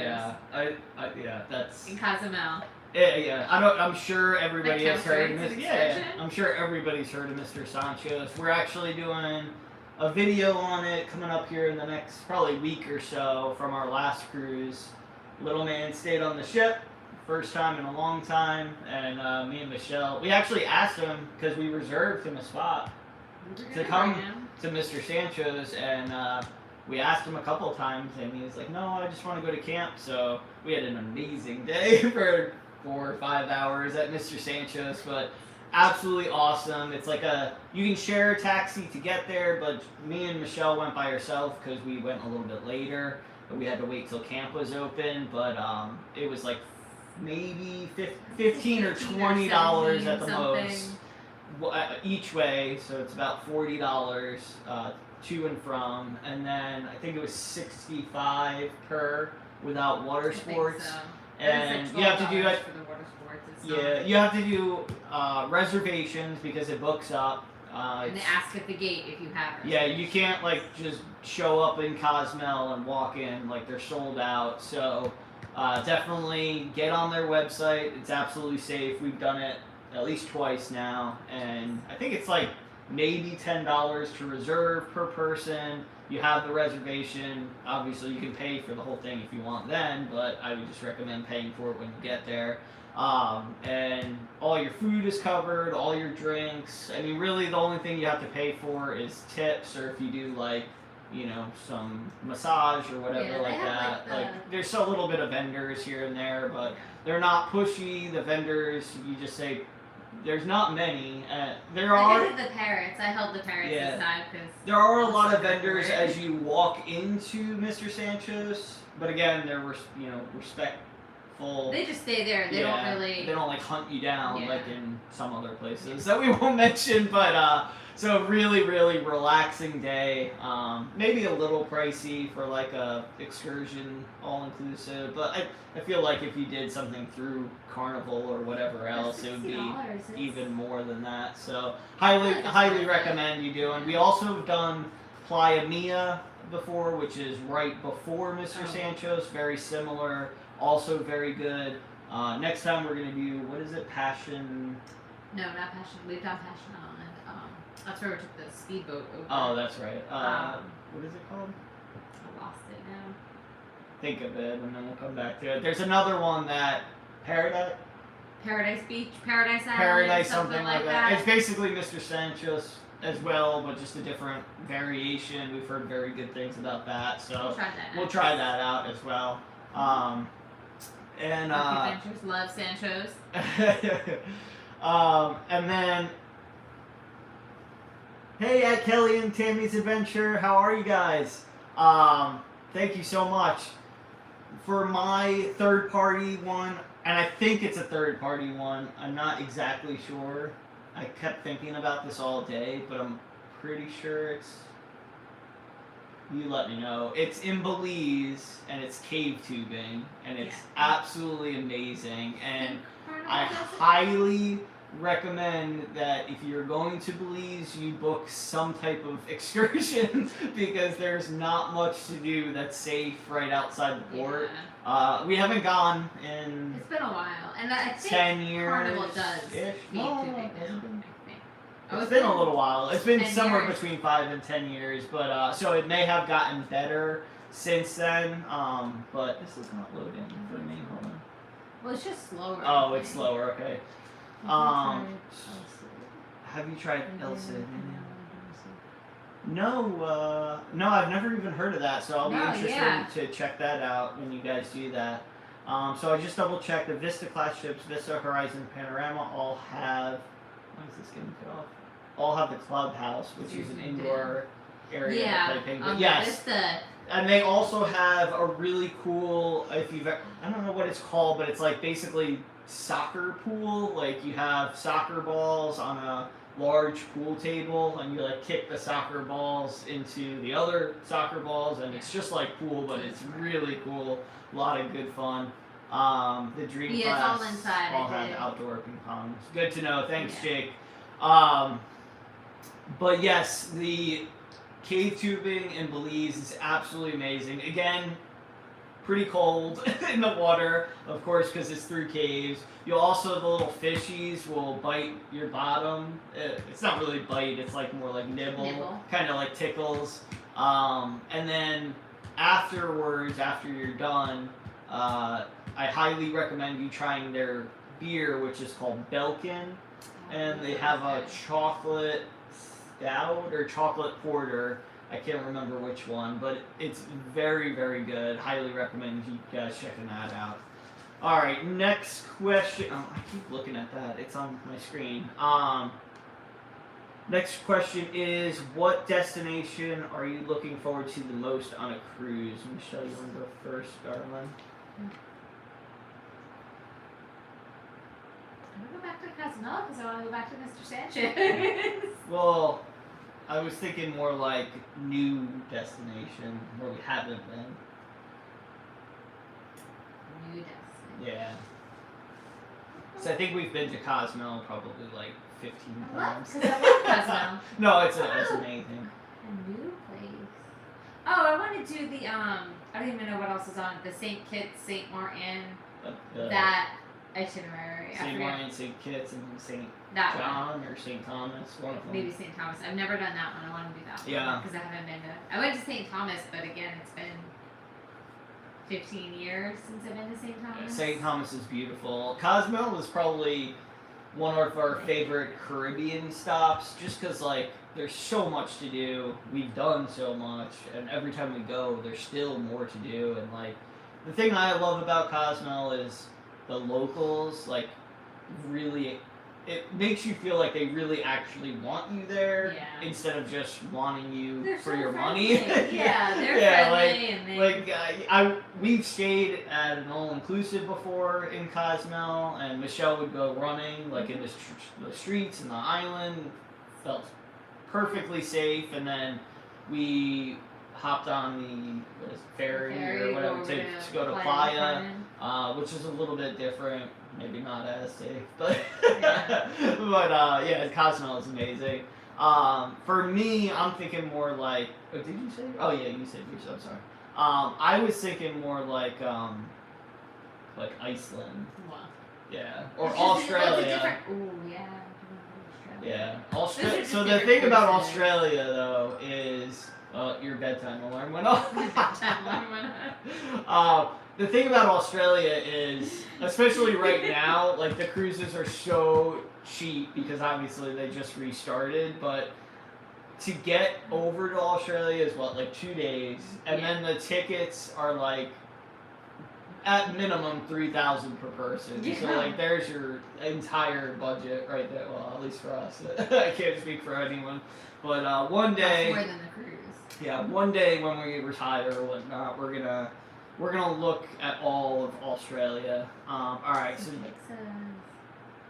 Yeah, that's. In Cozumel. Yeah. I'm sure everybody That has heard of counts, right? Mr. It's an Yeah, excursion? I'm sure everybody's heard of Mr. Sanchez. We're actually doing a video on it coming up here in the next probably week or so from our last cruise. Little man stayed on the ship, first time in a long time, and me and Michelle, we actually asked him because we reserved him a spot to come to Mr. Sanchez, and we asked him a couple times, and he was like, "No, I just want to go to camp." So we had an amazing day for 4 or 5 hours at Mr. Sanchez, but absolutely awesome. It's like you can share a taxi to get there, but me and Michelle went by ourselves because we went a little bit later. But we had to wait till camp was open, but it was like maybe $15 or $20 at the most each way, so it's about $40 to and from, and then I think it was $65 per without water sports. So. And you have to do $12 for the water sports. It's not- you have to do reservations because it books up. And they ask at the gate if you have Yeah, reservations. you can't like just show up in Cozumel and walk in, like they're sold out. So definitely get on their website. It's absolutely safe. We've done it at least twice now, and I think it's like maybe $10 to reserve per person. you have the reservation. Obviously, you can pay for the whole thing if you want then, but I would just recommend paying for it when you get there. And all your food is covered, all your drinks. I mean, really, the only thing you have to pay for is tips, or if you do like, you know, some massage or whatever Yeah, they like have, that. like, Like, there's a little bit of vendors here and there, but they're not pushy. The vendors, you just say, there's not many. There Like are. I did the parrots. I held the parrots Yeah. this time because There are a I'll lot of suck vendors for it. as you walk into Mr. Sanchez, but again, they're respectful. they just stay there. They don't really. They don't like hunt you down Yeah. like in some other places that we won't mention. But so really, really relaxing day. Maybe a little pricey for like a excursion, all inclusive. But I feel like if you did something through Carnival or whatever else, it would be $60. even more than that. So I feel like it's highly worth it. recommend you doing. We also have done Playa Mia before, which is right before Mr. Oh. Sanchez. Very similar, also very good. Next time we're gonna do, what is it? Passion. No, not Passion. We've done Passion Island. That's where we took the speedboat over. Oh, that's right. Um, What is it called? I lost it now. Think of it, and then we'll come back to it. There's another one that Paradise Beach, Paradise Island, Paradise, something like that. that. It's basically Mr. Sanchez as well, but just a different variation. We've heard very good things about that, so We'll try that. we'll next. try that out as well. And Rocky Adventures, love Sanchez. and then, hey, at Kelly and Tammy's Adventure, how are you guys? Thank you so much. For my third party one, and I think it's a third party one, I'm not exactly sure. I kept thinking about this all day, but I'm pretty sure it's. You let me know. It's in Belize, and it's cave tubing, and it's absolutely amazing. And I highly recommend that if you're going to Belize, you book some type of excursion because there's not much to do that's safe right outside the port. We haven't gone in It's been a while, and I think 10 years. Carnival does ish. cave No, tubing it now, hasn't been. I think. It's been a little while. It's been 10 somewhere years. between 5 and 10 years, but so it may have gotten better since then. But this is not loading for me. Hold on. Well, it's just slower. Oh, I it's think. slower. Okay. Have you tried Ellison? No, no, I've never even heard of that, so I'll be No, interested yeah. to check that out when you guys do that. So I just double checked the Vista class ships, Vista, Horizon, Panorama, all have. Why is this getting cut off? All have the clubhouse, which is an indoor area Yeah, to play ping. But on yes, the Vista. and they also have a really cool. If you've, I don't know what it's called, but it's like basically soccer pool. Like you have soccer balls on a large pool table, and you like kick the soccer balls into the other soccer balls, and it's just like pool, but it's really cool. A lot of good fun. The Dream Yeah, it's class all inside, all I have did. outdoor ping pong. It's good to know. Thanks, Yeah. Jake. But yes, the cave tubing in Belize is absolutely amazing. Again, pretty cold in the water, of course, because it's through caves. You'll also, the little fishies will bite your bottom. It's not really bite, it's like more like nibble. Kind of like tickles. And then afterwards, after you're done, I highly recommend you trying their beer, which is called Belkin. And they have a chocolate stout or chocolate porter. I can't remember which one, but it's very, very good. Highly recommend you guys checking that out. All right, next question. Oh, I keep looking at that. It's on my screen. Next question is, what destination are you looking forward to the most on a cruise? Michelle, you want to go first, darling? I'm gonna go back to Casanova because I want to go back to Mr. Sanchez. Well, I was thinking more like new destination where we haven't been. New destination. Yeah. So I think we've been to Cozumel probably like 15 times. Because I love Cozumel. No, it's amazing. A new place. Oh, I want to do the I don't even know what else is on it. The St. Kitts, St. Martin. The That itinerary. I St. forget Martin, St. Kitts, and St. that one. John or St. Thomas, one of them. Maybe St. Thomas. I've never done that one. I want to do that one. Yeah. Because I haven't been to. I went to St. Thomas, but again, it's been 15 years since I've been to St. Thomas. St. Thomas is beautiful. Cozumel was probably one of our favorite Caribbean stops, just because like there's so much to do. We've done so much, and every time we go, there's still more to do. And like the thing I love about Cozumel is the locals. Like really, it makes you feel like they really actually want you there instead of just wanting you They're for so your friendly. money. Yeah, they're Yeah, friendly and they. We've stayed at an all-inclusive before in Cozumel, and Michelle would go running like in the streets and the island. Felt perfectly safe, and then we hopped on the ferry or whatever to go to Playa, which is a little bit different. Maybe not as safe, but yeah, Cozumel is amazing. For me, I'm thinking more like. Oh, did you say? Oh yeah, you said yours. I'm sorry. I was thinking more like Iceland. Wow. Yeah, or It's just- Australia. Ooh, yeah. Yeah, Those are just So the different thing about courses. Australia though is your bedtime alarm went off. The thing about Australia is, especially right now, like the cruises are so cheap because obviously they just restarted, but to get over to Australia is what, like 2 days, and then the tickets are like at minimum $3,000 per person. So Yeah. like there's your entire budget right there. Well, at least for us. I can't speak for anyone, but one day. That's more than the cruise. Yeah, one day when we retire or whatnot, we're gonna look at all of Australia. All right,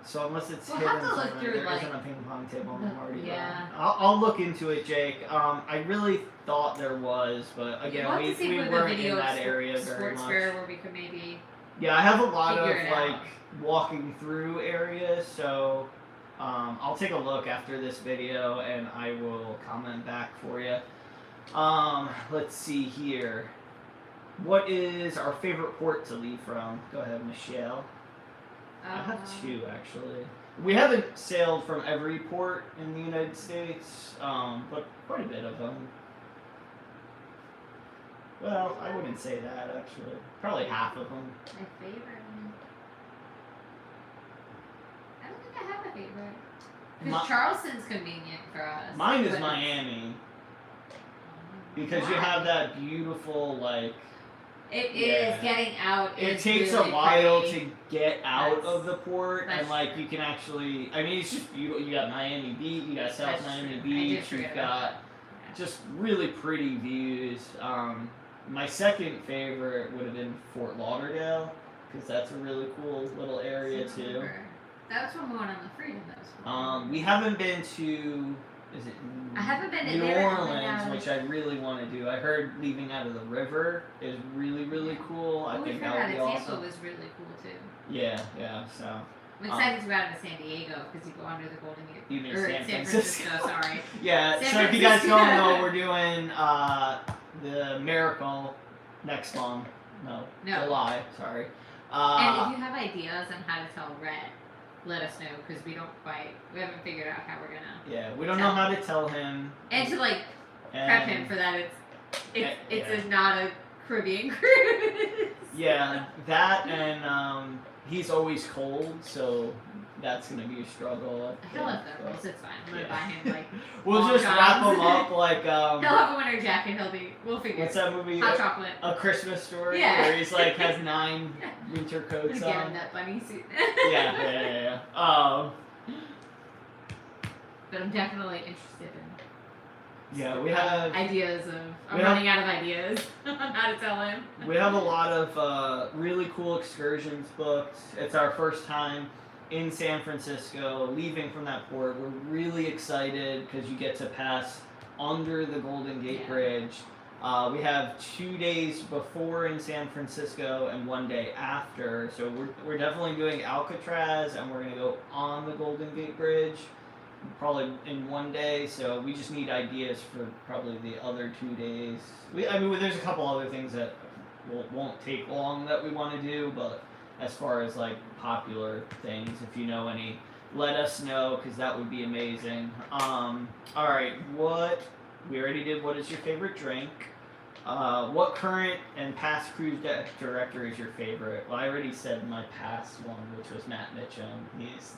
so unless it's We'll hidden have to look somewhere, through, there like, isn't a ping pong table on the Mardi Gras. yeah. I'll look into it, Jake. I really thought there was, but again, We'll have to see we if weren't a in video that of area very sports much. fair where we could maybe. Yeah, I have a lot of Figure it like out. walking through areas, so I'll take a look after this video and I will comment back for you. Let's see here. What is our favorite port to leave from? Go ahead, Michelle. I have two actually. We haven't sailed from every port in the United States, but quite a bit of them. Well, I wouldn't say that actually. Probably half of them. My favorite. I don't think I have a favorite. Because Charleston's convenient for us. Mine is but- Miami because you Why? have that beautiful like. It Yeah. is getting out. It is takes really a while pretty. to get out That's- of the port, and that's like you can actually. I mean, it's just beautiful. You got Miami Beach, you got South That's Miami true. I did Beach, forget you've about got just really pretty views. My second favorite would have been Fort Lauderdale because that's a really cool little area too. That was when we went on the Freedom. That was fun. We haven't been to. Is it? I haven't been New there. Orleans, which I really want to do. I heard leaving out of the river is really, really cool. I we think forgot that would be Tampa awesome. was really cool too. Yeah, so I'm excited to go out to San Diego because you go under the Golden Gate. you mean Or San San Francisco? Francisco, sorry. Yeah, San so if you guys Francisco. don't know, we're doing the Miracle next month. No, No. July. Sorry. And if you have ideas on how to tell Rhett, let us know because we haven't figured out how we're gonna. Yeah, we don't know how to tell him. And to like prep him for that, it's yeah. not a Caribbean cruise. Yeah, that and he's always cold, so that's gonna be a struggle. I He'll think, have thermals, but- it's fine. I'm gonna Yeah. buy him like. We'll long just wrap johns. him up like He'll have a winter jacket. We'll figure. what's that movie? Hot chocolate. A Christmas Story, Yeah. where he's like has 9 winter coats Get him on. that bunny suit. Yeah. But I'm definitely interested in. Yeah, we have ideas of. I'm we have- running out of ideas on how to tell him. we have a lot of really cool excursions booked. It's our first time in San Francisco, leaving from that port. We're really excited because you get to pass under the Golden Gate Yeah. Bridge. We have 2 days before in San Francisco and 1 day after. So we're definitely doing Alcatraz and we're gonna go on the Golden Gate Bridge, probably in 1 day. So we just need ideas for probably the other 2 days. There's a couple other things that won't take long that we want to do, but as far as like popular things. If you know any, let us know because that would be amazing. All right, what we already did. What is your favorite drink? What current and past cruise director is your favorite? Well, I already said my past one, which was Matt Mitchum. He's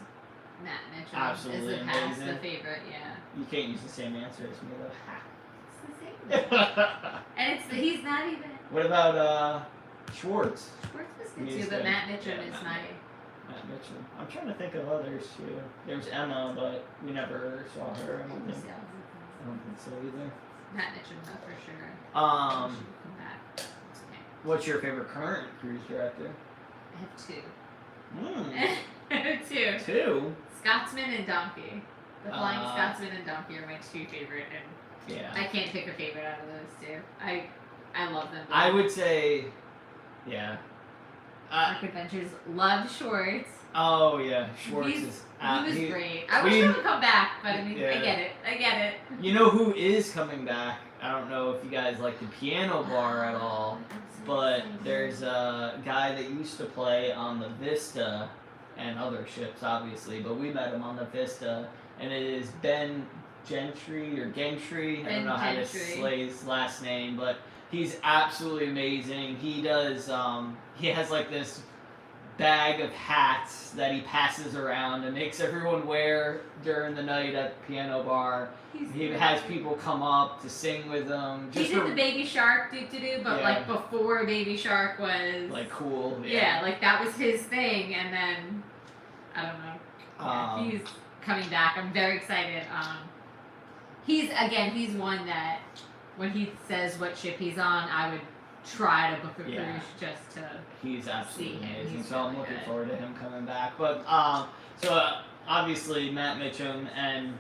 Matt Mitchum absolutely is the past, amazing. the favorite, yeah. You can't use the same answer as me It's the same. though. And he's not even. What about Schwartz? Schwartz was good He's too, but good. Matt Mitchum Yeah, is Matt my. Matt Mitchum. I'm trying to think of others too. There's Emma, but we never saw her. I don't think so either. Matt Mitchum, though, for sure. Um, She should come back. It's okay. what's your favorite current cruise director? I have two. Hmm, I have two. two. Scotsman and Donkey. The Flying Uh, Scotsman and Donkey are my two favorite, and Yeah. I can't pick a favorite out of those two. I love them both. I would say, yeah. Arc Adventures loved Schwartz. Oh yeah, Schwartz He's- is. He was great. I wish he would come back, but I mean, Yeah. I get it. You know who is coming back? I don't know if you guys like the piano bar at all, but there's a guy that used to play on the Vista and other ships, obviously, but we met him on the Vista, and it is Ben Gentry or Gentry. I Ben don't know how to Gentry. say his last name, but he's absolutely amazing. He does. He has like this bag of hats that he passes around and makes everyone wear during the night at the piano bar. He has people come up to sing with him. He Just did for, the Baby Shark do, but Yeah. like before Baby Shark was like cool. yeah, like that was his thing, and then I don't know. Yeah, Um, he's coming back. I'm very excited. He's one that when he says what ship he's on, I would try to book a cruise Yeah. just to. He's absolutely See him. amazing. He's So I'm really looking good. forward to him coming back. But obviously Matt Mitchum and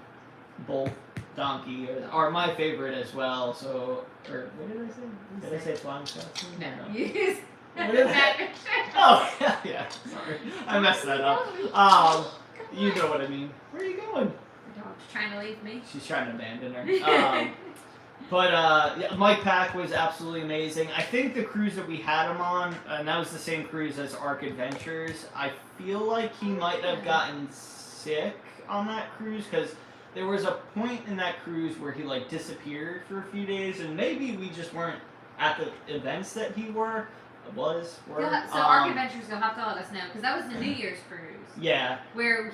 both Donkey are my favorite as well. So or what did I say? Did I say Flying Scotsman? No, No. he's What is it? Oh yeah. Sorry, I messed that up. You know what I mean. Where are you going? The dog's trying to leave me. She's trying to abandon her. But yeah, Mike Pack was absolutely amazing. I think the cruise that we had him on, and that was the same cruise as Arc Adventures, I feel like he might have gotten sick on that cruise because there was a point in that cruise where he like disappeared for a few days, and maybe we just weren't at the events that he were. So Arc Adventures, you'll have to let us know because that was the New Year's cruise Yeah, where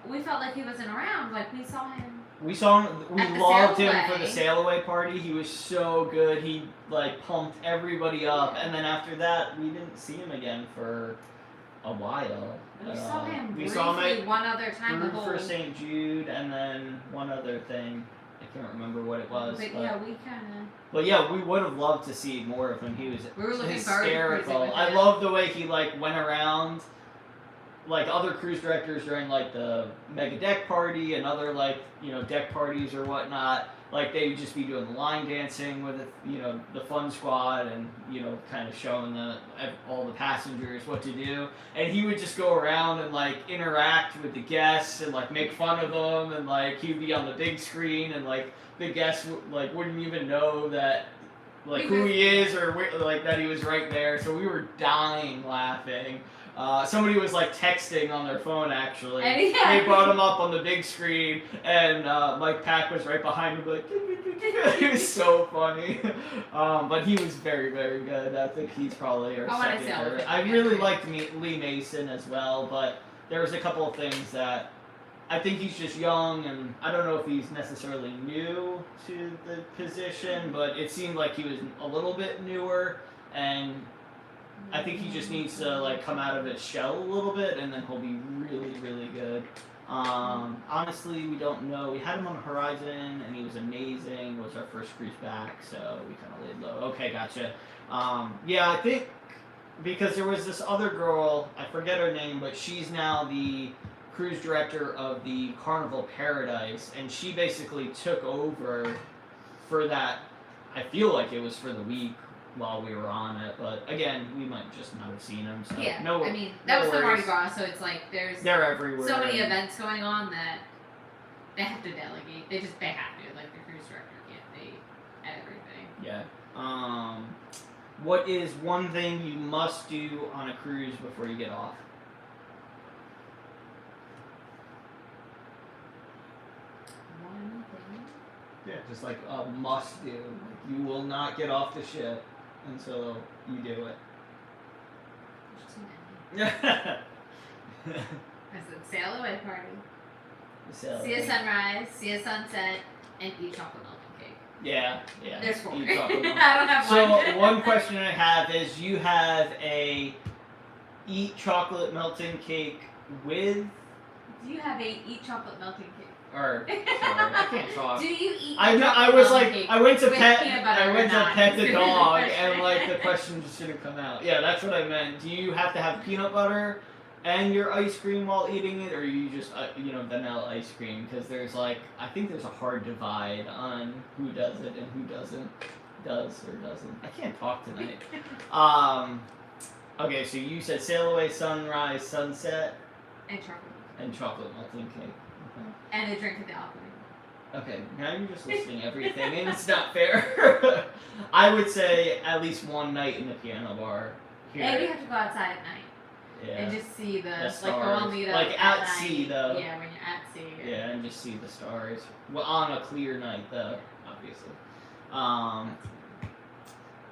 we felt like he wasn't around. Like we saw him. we saw him. We At the loved sail him for away. the sail away party. He was so good. He like pumped everybody up, and then after that, we didn't see him again for a while. We saw him We briefly saw him one other at time. The Root whole. for St. Jude, and then one other thing. I can't remember what it was. But yeah, we kind of. But yeah, we would have loved to see more of him. He was We were looking forward to cruising hysterical. with I him. love the way he like went around, like other cruise directors during like the mega deck party and other like deck parties or whatnot. Like they would just be doing the line dancing with the fun squad and kind of showing all the passengers what to do. And he would just go around and like interact with the guests and like make fun of them and like he'd be on the big screen and like the guests wouldn't even know that who he is or like that he was right there. So we were dying laughing. Somebody was like texting on their phone actually. And, yeah. They brought him up on the big screen, and Mike Pack was right behind him, like it was so funny. But he was very, very good. I think he's probably our I wanna second. say all Favorite. of I them. really liked Lee Mason as well, but there was a couple of things that I think he's just young, and I don't know if he's necessarily new to the position, but it seemed like he was a little bit newer, and I think he just needs to like come out of his shell a little bit, and then he'll be really, really good. Honestly, we don't know. We had him on the horizon, and he was amazing. It was our first cruise back, so we kind of laid low. Okay, gotcha. Yeah, I think because there was this other girl, I forget her name, but she's now the cruise director of the Carnival Paradise, and she basically took over for that. I feel like it was for the week while we were on it, but again, we might just not have seen them. So Yeah, no, I mean that no was the Mardi worries. Gras, so it's like there's They're everywhere. so many events going on that they have to delegate. They have to. Like the cruise director can't be at everything. Yeah. What is one thing you must do on a cruise before you get off? One thing. Yeah, just like a must do. Like, you will not get off the ship until you do it. There's too many. I said sail away party. So, See a sunrise, see a sunset, and eat chocolate milk and cake. yeah. There's 4. Eat chocolate milk. I don't have So one. one question I have is, you have a eat chocolate melting cake with, Do you have a eat chocolate melting cake? or sorry, I can't talk. Do you eat? I a know. I chocolate was melting like, cake I went to with pet. peanut butter I or went to not? pet the Is the dog, question. and like the question just didn't come out. Yeah, that's what I meant. Do you have to have peanut butter and your ice cream while eating it, or you just vanilla ice cream? Because there's like, I think there's a hard divide on who does it and who does or doesn't. I can't talk tonight. Okay, so you said sail away, sunrise, sunset, And chocolate. and chocolate melting cake. And a drink of the alcohol. Okay, now you're just listing everything, and it's not fair. I would say at least one night in the piano bar here. And you have to go outside at night Yeah. and just see the like stars. go on the Like at at sea, night. though. Yeah, when you're at sea. Yeah, and just see the stars. Well, on a clear night, though, obviously.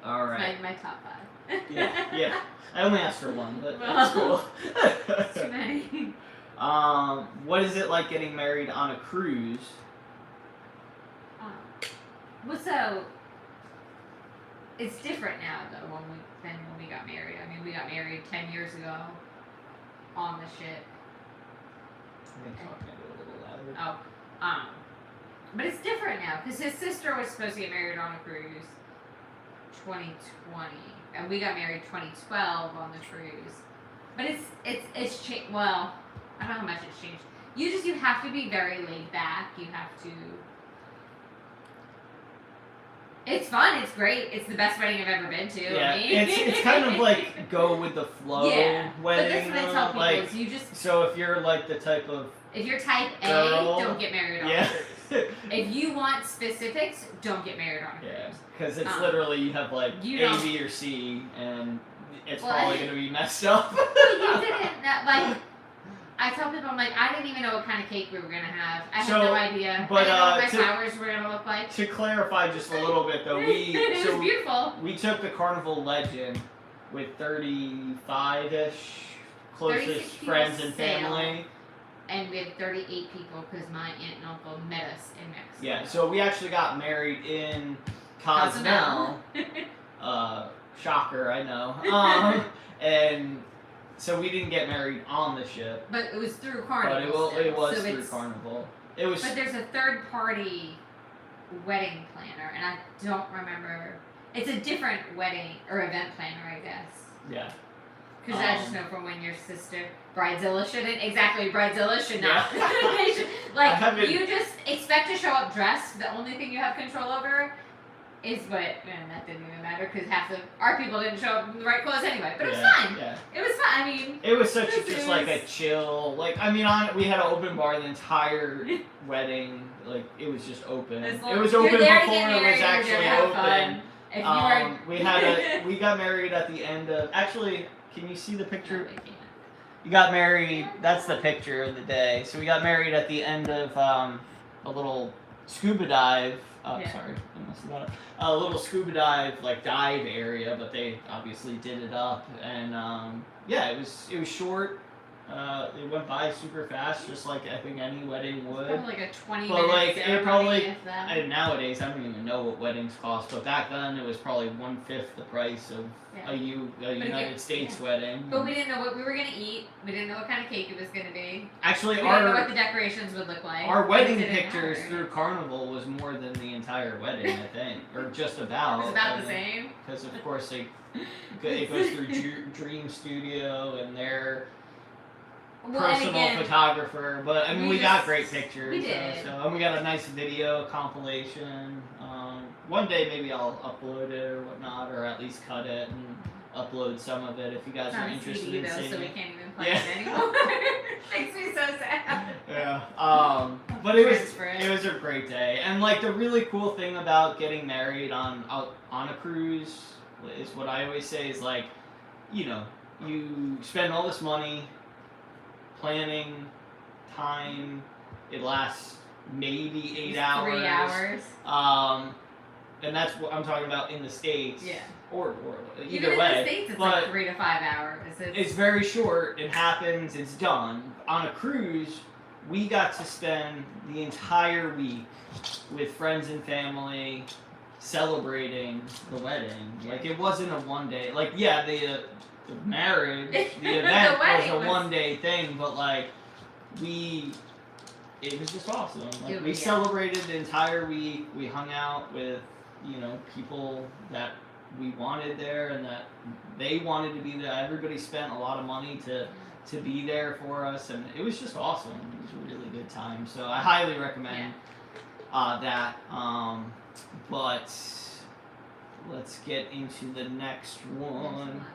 All right. My top 5. Yeah. I only asked for one, but Well, that's cool. Too many. What is it like getting married on a cruise? Well, so it's different now though than when we got married. I mean, we got married 10 years ago on the ship. I think talking a little louder. Oh, but it's different now because his sister was supposed to get married on a cruise 2020, and we got married 2012 on the cruise. But it's changed. Well, I don't know how much it's changed. You have to be very laid back. You have to. It's fun. It's great. It's the best wedding I've ever been to. Yeah, I mean. it's kind of like go with the flow Yeah, wedding. but that's what I tell people like, is you just so if you're like the type of if you're type A, girl, don't get married on a yeah, cruise. If you want specifics, don't get married on a cruise. yeah, because it's literally you have like you A, don't- B, or C, and it's Well, probably gonna be messed up. But you didn't like. I tell people, I'm like, I didn't even know what kind of cake we were gonna have. I had no idea. but, I didn't know what my to- flowers were gonna look like. To clarify just a little bit though, It was beautiful. we took the Carnival Legend with 35-ish closest 36 people friends and sail. family. And we had 38 people because my aunt and uncle met us in Mexico. Yeah, so we actually got married in Cozumel. Shocker, I know. And so we didn't get married on the ship, But it was through but Carnival. it was so through it's- Carnival. It was. But there's a third party wedding planner, and I don't remember. It's a different wedding or event planner, I guess. Yeah. Because I just know from when your sister, Bridezilla Bridezilla should not. Yeah. They should- I haven't- you just expect to show up dressed. The only thing you have control over is that didn't even matter because half of our people didn't show up in the right clothes anyway. But it was fine. Yeah. It was fun. I mean, It was such This just like a is- chill, like I mean, we had an open bar the entire wedding, like it was just open. as It long was as you're open there before to get it was married, you're actually there to have open. fun. If you We got married at the end of. Actually, can you see the No, picture? they can't. You got married. That's the picture of the day. So we got married at the end of a little scuba dive. Oh, Yeah. sorry, I messed that up. A little scuba dive dive area, but they obviously did it up, and yeah, it was short. It went by super fast, just like I think any wedding would. Probably like a 20 But, minute like, it ceremony, probably- if that. And nowadays, I don't even know what weddings cost, but back then it was probably 1/5 the price of Yeah. a United again, States wedding. But we didn't know what we were gonna eat. We didn't know what kind of cake it was gonna be. Actually, We didn't know what our the decorations would look like. our wedding It didn't pictures matter. through Carnival was more than the entire wedding, I think, or just It about. was about the same. Because of course it goes through Dream Studio and their Well, and personal again, photographer, but I mean we we got just- great pictures. we did. And we got a nice video compilation. One day maybe I'll upload it or whatnot, or at least cut it and upload some of it if you guys it's are on interested CD in though, seeing so we it. can't even play Yeah. it anymore. Makes me so sad. Yeah. But it was Transfer it. it was a great day, and like the really cool thing about getting married on a cruise is what I always say is like, you know, you spend all this money, planning, time, it lasts maybe 8 hours. 3 hours. And that's what I'm talking about in the States. Yeah. Or Even either way. in the States, it's but like 3 to 5 hours. it's very short. It happens. It's done. On a cruise, we got to spend the entire week with friends and family celebrating the wedding. Like, it wasn't a one day. Like, yeah, the marriage, the event was a one day thing, but like, it was just awesome. Like, we celebrated the entire week. We hung out with, you know, people that we wanted there and that they wanted to be there. Everybody spent a lot of money to be there for us, and it was just awesome. It was a really good time. So I highly recommend that. But let's get into the next one.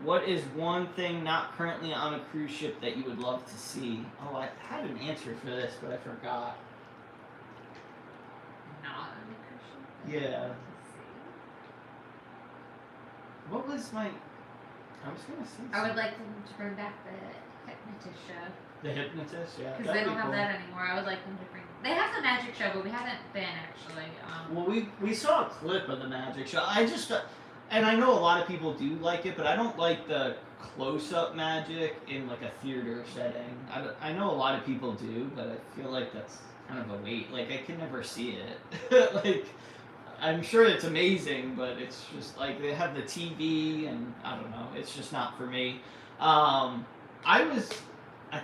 What is one thing not currently on a cruise ship that you would love to see? Oh, I had an answer for this, but I forgot. Not on a cruise ship. Yeah. What was my... I was going to say I would like them to bring back the Hypnotist show. The Hypnotist, yeah. Because they don't have that anymore. I would like them to bring... They have the magic show, but we haven't been, actually. Well, we saw a clip of the magic show. I just... and I know a lot of people do like it, but I don't like the close-up magic in, like, a theater setting. I know a lot of people do, but I feel like that's kind of a wait. Like, I can never see it. Like... I'm sure it's amazing, but it's just like they have the TV, and I don't know. It's just not for me. I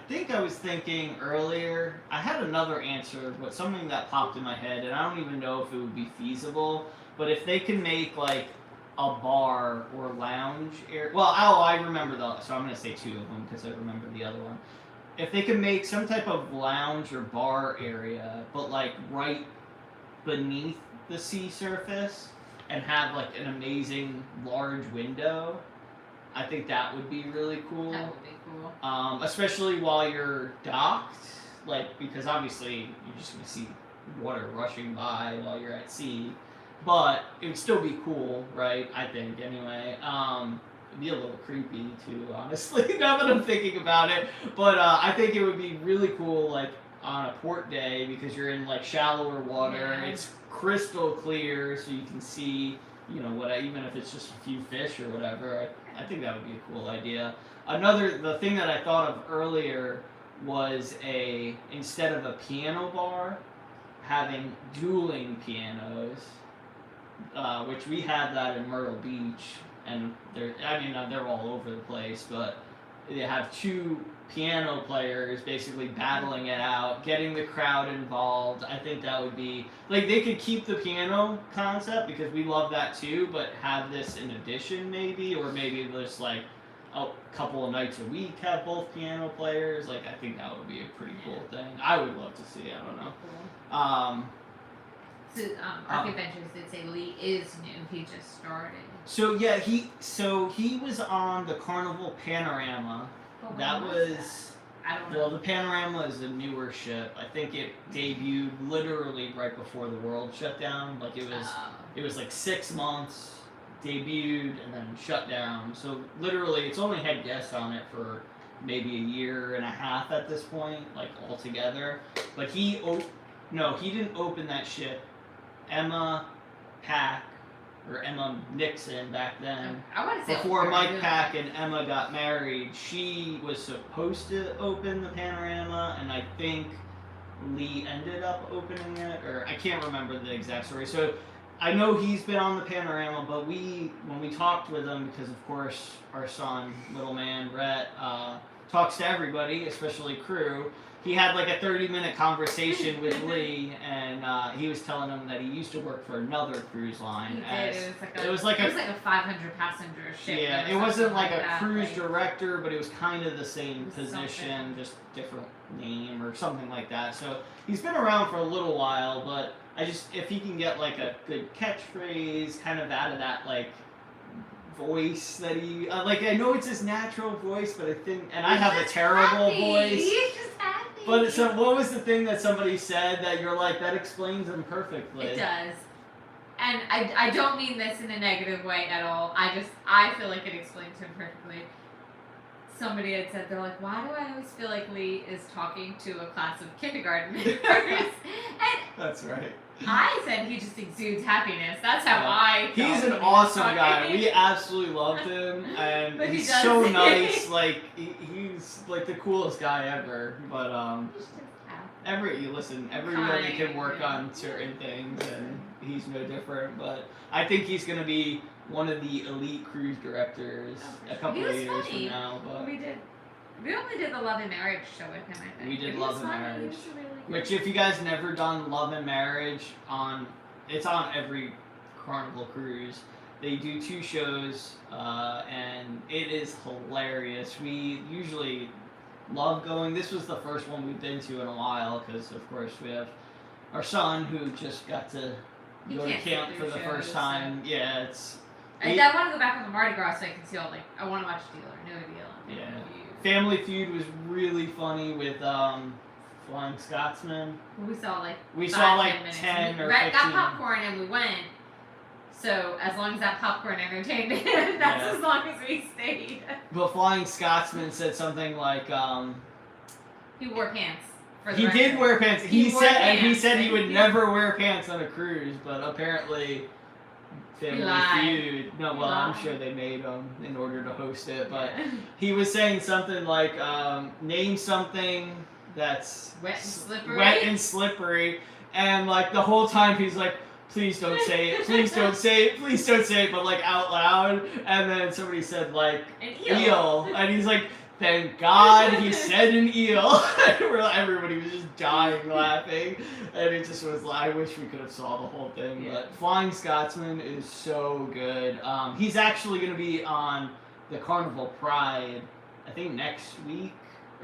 think I was thinking earlier. I had another answer, but something that popped in my head, and I don't even know if it would be feasible. But if they can make like a bar or lounge area, well, I remember so I'm gonna say two of them because I remember the other one. If they can make some type of lounge or bar area, but like right beneath the sea surface and have like an amazing large window, I think that would be really cool. That would be cool. Especially while you're docked, like, because obviously you're just gonna see water rushing by while you're at sea, but it would still be cool, right? I think anyway. It'd be a little creepy too, honestly, now that I'm thinking about it. But I think it would be really cool, like on a port day, because you're in like shallower water. Yeah. It's crystal clear, so you can see, you know, what, even if it's just a few fish or whatever. I think that would be a cool idea. The thing that I thought of earlier was instead of a piano bar, having dueling pianos, which we had that in Myrtle Beach, and they're all over the place, but they have two piano players basically battling it out, getting the crowd involved. I think that would be, like, they could keep the piano concept because we love that too, but have this in addition maybe, or maybe just like a couple of nights a week have both piano players. Like, I think that would be a pretty cool thing. I would love to see. I don't know. So, Arc Adventures did say Lee is new. He just started. So yeah, he was on the Carnival Panorama. But That when was I don't know. well, the Panorama is a newer ship. I think it debuted literally right before the world shut down. Like it was like 6 months, debuted and then shut down. So literally, it's only had guests on it for maybe a year and a half at this point, like altogether. But he didn't open that ship. Emma Nixon back then. I want to say Before Mike Pack and Emma got married, she was supposed to open the Panorama, and I think Lee ended up opening it, or I can't remember the exact story. So I know he's been on the Panorama, but when we talked with him, because of course our son, little man, Rhett, talks to everybody, especially crew, he had like a 30-minute conversation with Lee, and he was telling him that he used to work for another cruise line. It was like a 500 passenger ship. Yeah, it wasn't like a that, cruise like, director, but it was kind of the same position, something. just different name or something like that. So he's been around for a little while, but if he can get like a good catchphrase, kind of out of that like voice that he like, I know it's his natural voice, but I think, and I have a terrible voice. He's just happy. But what was the thing that somebody said that you're like, that explains him perfectly? It does. and I don't mean this in a negative way at all. I feel like it explains him perfectly. Somebody had said, they're like, why do I always feel like Lee is talking to a class of kindergartners? And That's right. I said he just exudes happiness. That's how I felt. He's an when he was awesome talking. guy. We absolutely loved him, and But he he's does- so nice. Like he's like the coolest guy ever. But He's just happy. everybody can Kind, work yeah. on certain things, and he's no different. But I think he's gonna be one of the elite cruise directors Oh, for a couple sure. of He was years funny. from now. But We only did the Love and Marriage show with him, I think. We did But he Love was and funny. He Marriage. was really good. which, if you guys never done Love and Marriage it's on every Carnival cruise. They do 2 shows, and it is hilarious. We usually love going. This was the first one we've been to in a while because, of course, we have our son who just got to He go to can't camp sit for through the first shows, time. Yeah, it's I want to go back on the Mardi Gras so I can see all, like, I want to watch Deal or No Deal. and Yeah. Feud. Family Feud was really funny with Flying Scotsman. We saw, like, We 5, saw like 10 minutes. 10 We or got 15. popcorn and we went. So, as long as that popcorn entertained him, that's Yeah. as long as we stayed. But Flying Scotsman said something like, He wore pants. For the he record. did wear pants. He He wore said, and he pants. said he would never wear pants on a cruise, but apparently, Family lied. Feud. No, He well, I'm lied. sure they made them in order to host it, but Yeah. he was saying something like, name something that's Wet and slippery. wet and slippery, and like the whole time he's like, please don't say it, please don't say it, please don't say it, but like out loud, and then somebody said like An eel, and he's like, thank God he said an eel. Everybody was just dying laughing, and it just was like, I wish we could have saw the whole thing. Yeah. But Flying Scotsman is so good. He's actually going to be on the Carnival Pride, I think next week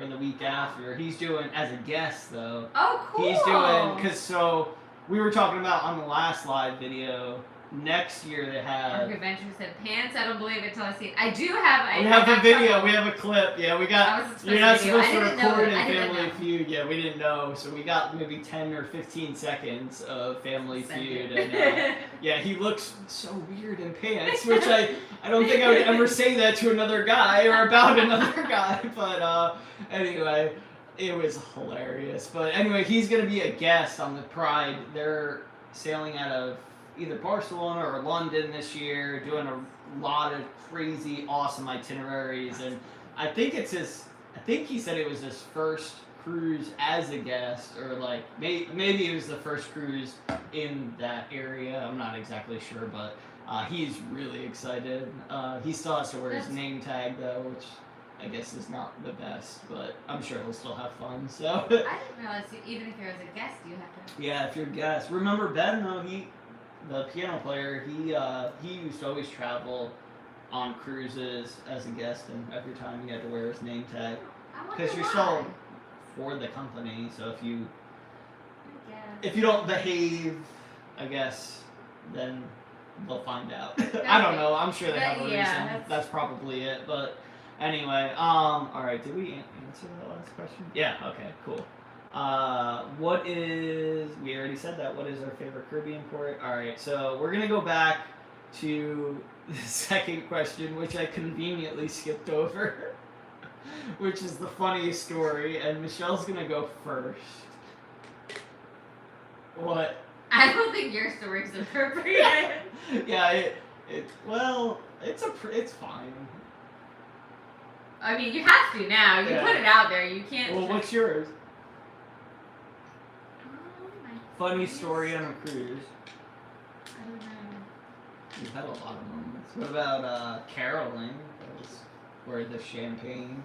or the week after. He's doing as a guest though. Oh, cool. He's doing so we were talking about on the last live video. Next year they have. Arc Adventure said pants. I don't believe it till I see it. I do have. We have a video. We have a clip. Yeah, we I got. wasn't You're not supposed supposed to to do it. I didn't know record it. in I didn't Family know. Feud. Yeah, we didn't know, so we got maybe 10 or 15 seconds of Family Send Feud, it. and yeah, he looks so weird in pants, which I don't think I would ever say that to another guy or about another guy, but anyway, it was hilarious. But anyway, he's gonna be a guest on the Pride. They're sailing out of either Barcelona or London this year, doing a lot of crazy, awesome itineraries, and I think he said it was his first cruise as a guest, or like maybe it was the first cruise in that area. I'm not exactly sure, but he's really excited. He still has to wear his name tag though, which I guess is not the best, but I'm sure he'll still have fun. So I didn't realize even if you're as a guest, you have to. yeah, if you're a guest, remember Ben though, the piano player, he used to always travel on cruises as a guest, and every time he had to wear his name tag I wonder because you're why. still for the company. So I guess. if you don't behave, I guess then they'll find out. I don't know. I'm sure they have a reason. That's probably it. But anyway, all right. Did we answer that last question? Yeah. Okay. Cool. We already said that. What is our favorite Caribbean port? Alright, so we're gonna go back to the second question, which I conveniently skipped over, which is the funniest story, and Michelle's gonna go first. What? I don't think your story's appropriate. Yeah, it's fine. I mean, you have to now. You Yeah. put it out there. You can't. Well, what's yours? Oh, my Funny goodness. story on a cruise. I don't know. We've had a lot of moments. What about caroling? That was where the champagne,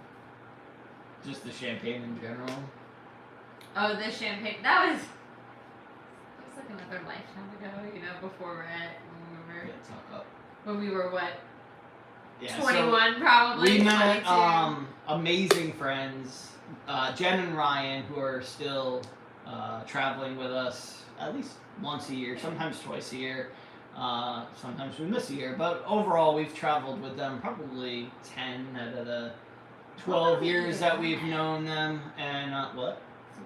just the champagne in general. Oh, the champagne. That was like another lifetime ago. You know, before Yeah, talk up. when we were what? Yeah, 21 probably. So we met 22. amazing friends, Jen and Ryan, who are still traveling with us at least once a year, sometimes twice a year. Sometimes we miss a year, but overall we've traveled with them probably 10 out of the 12 years that we've known them. And what?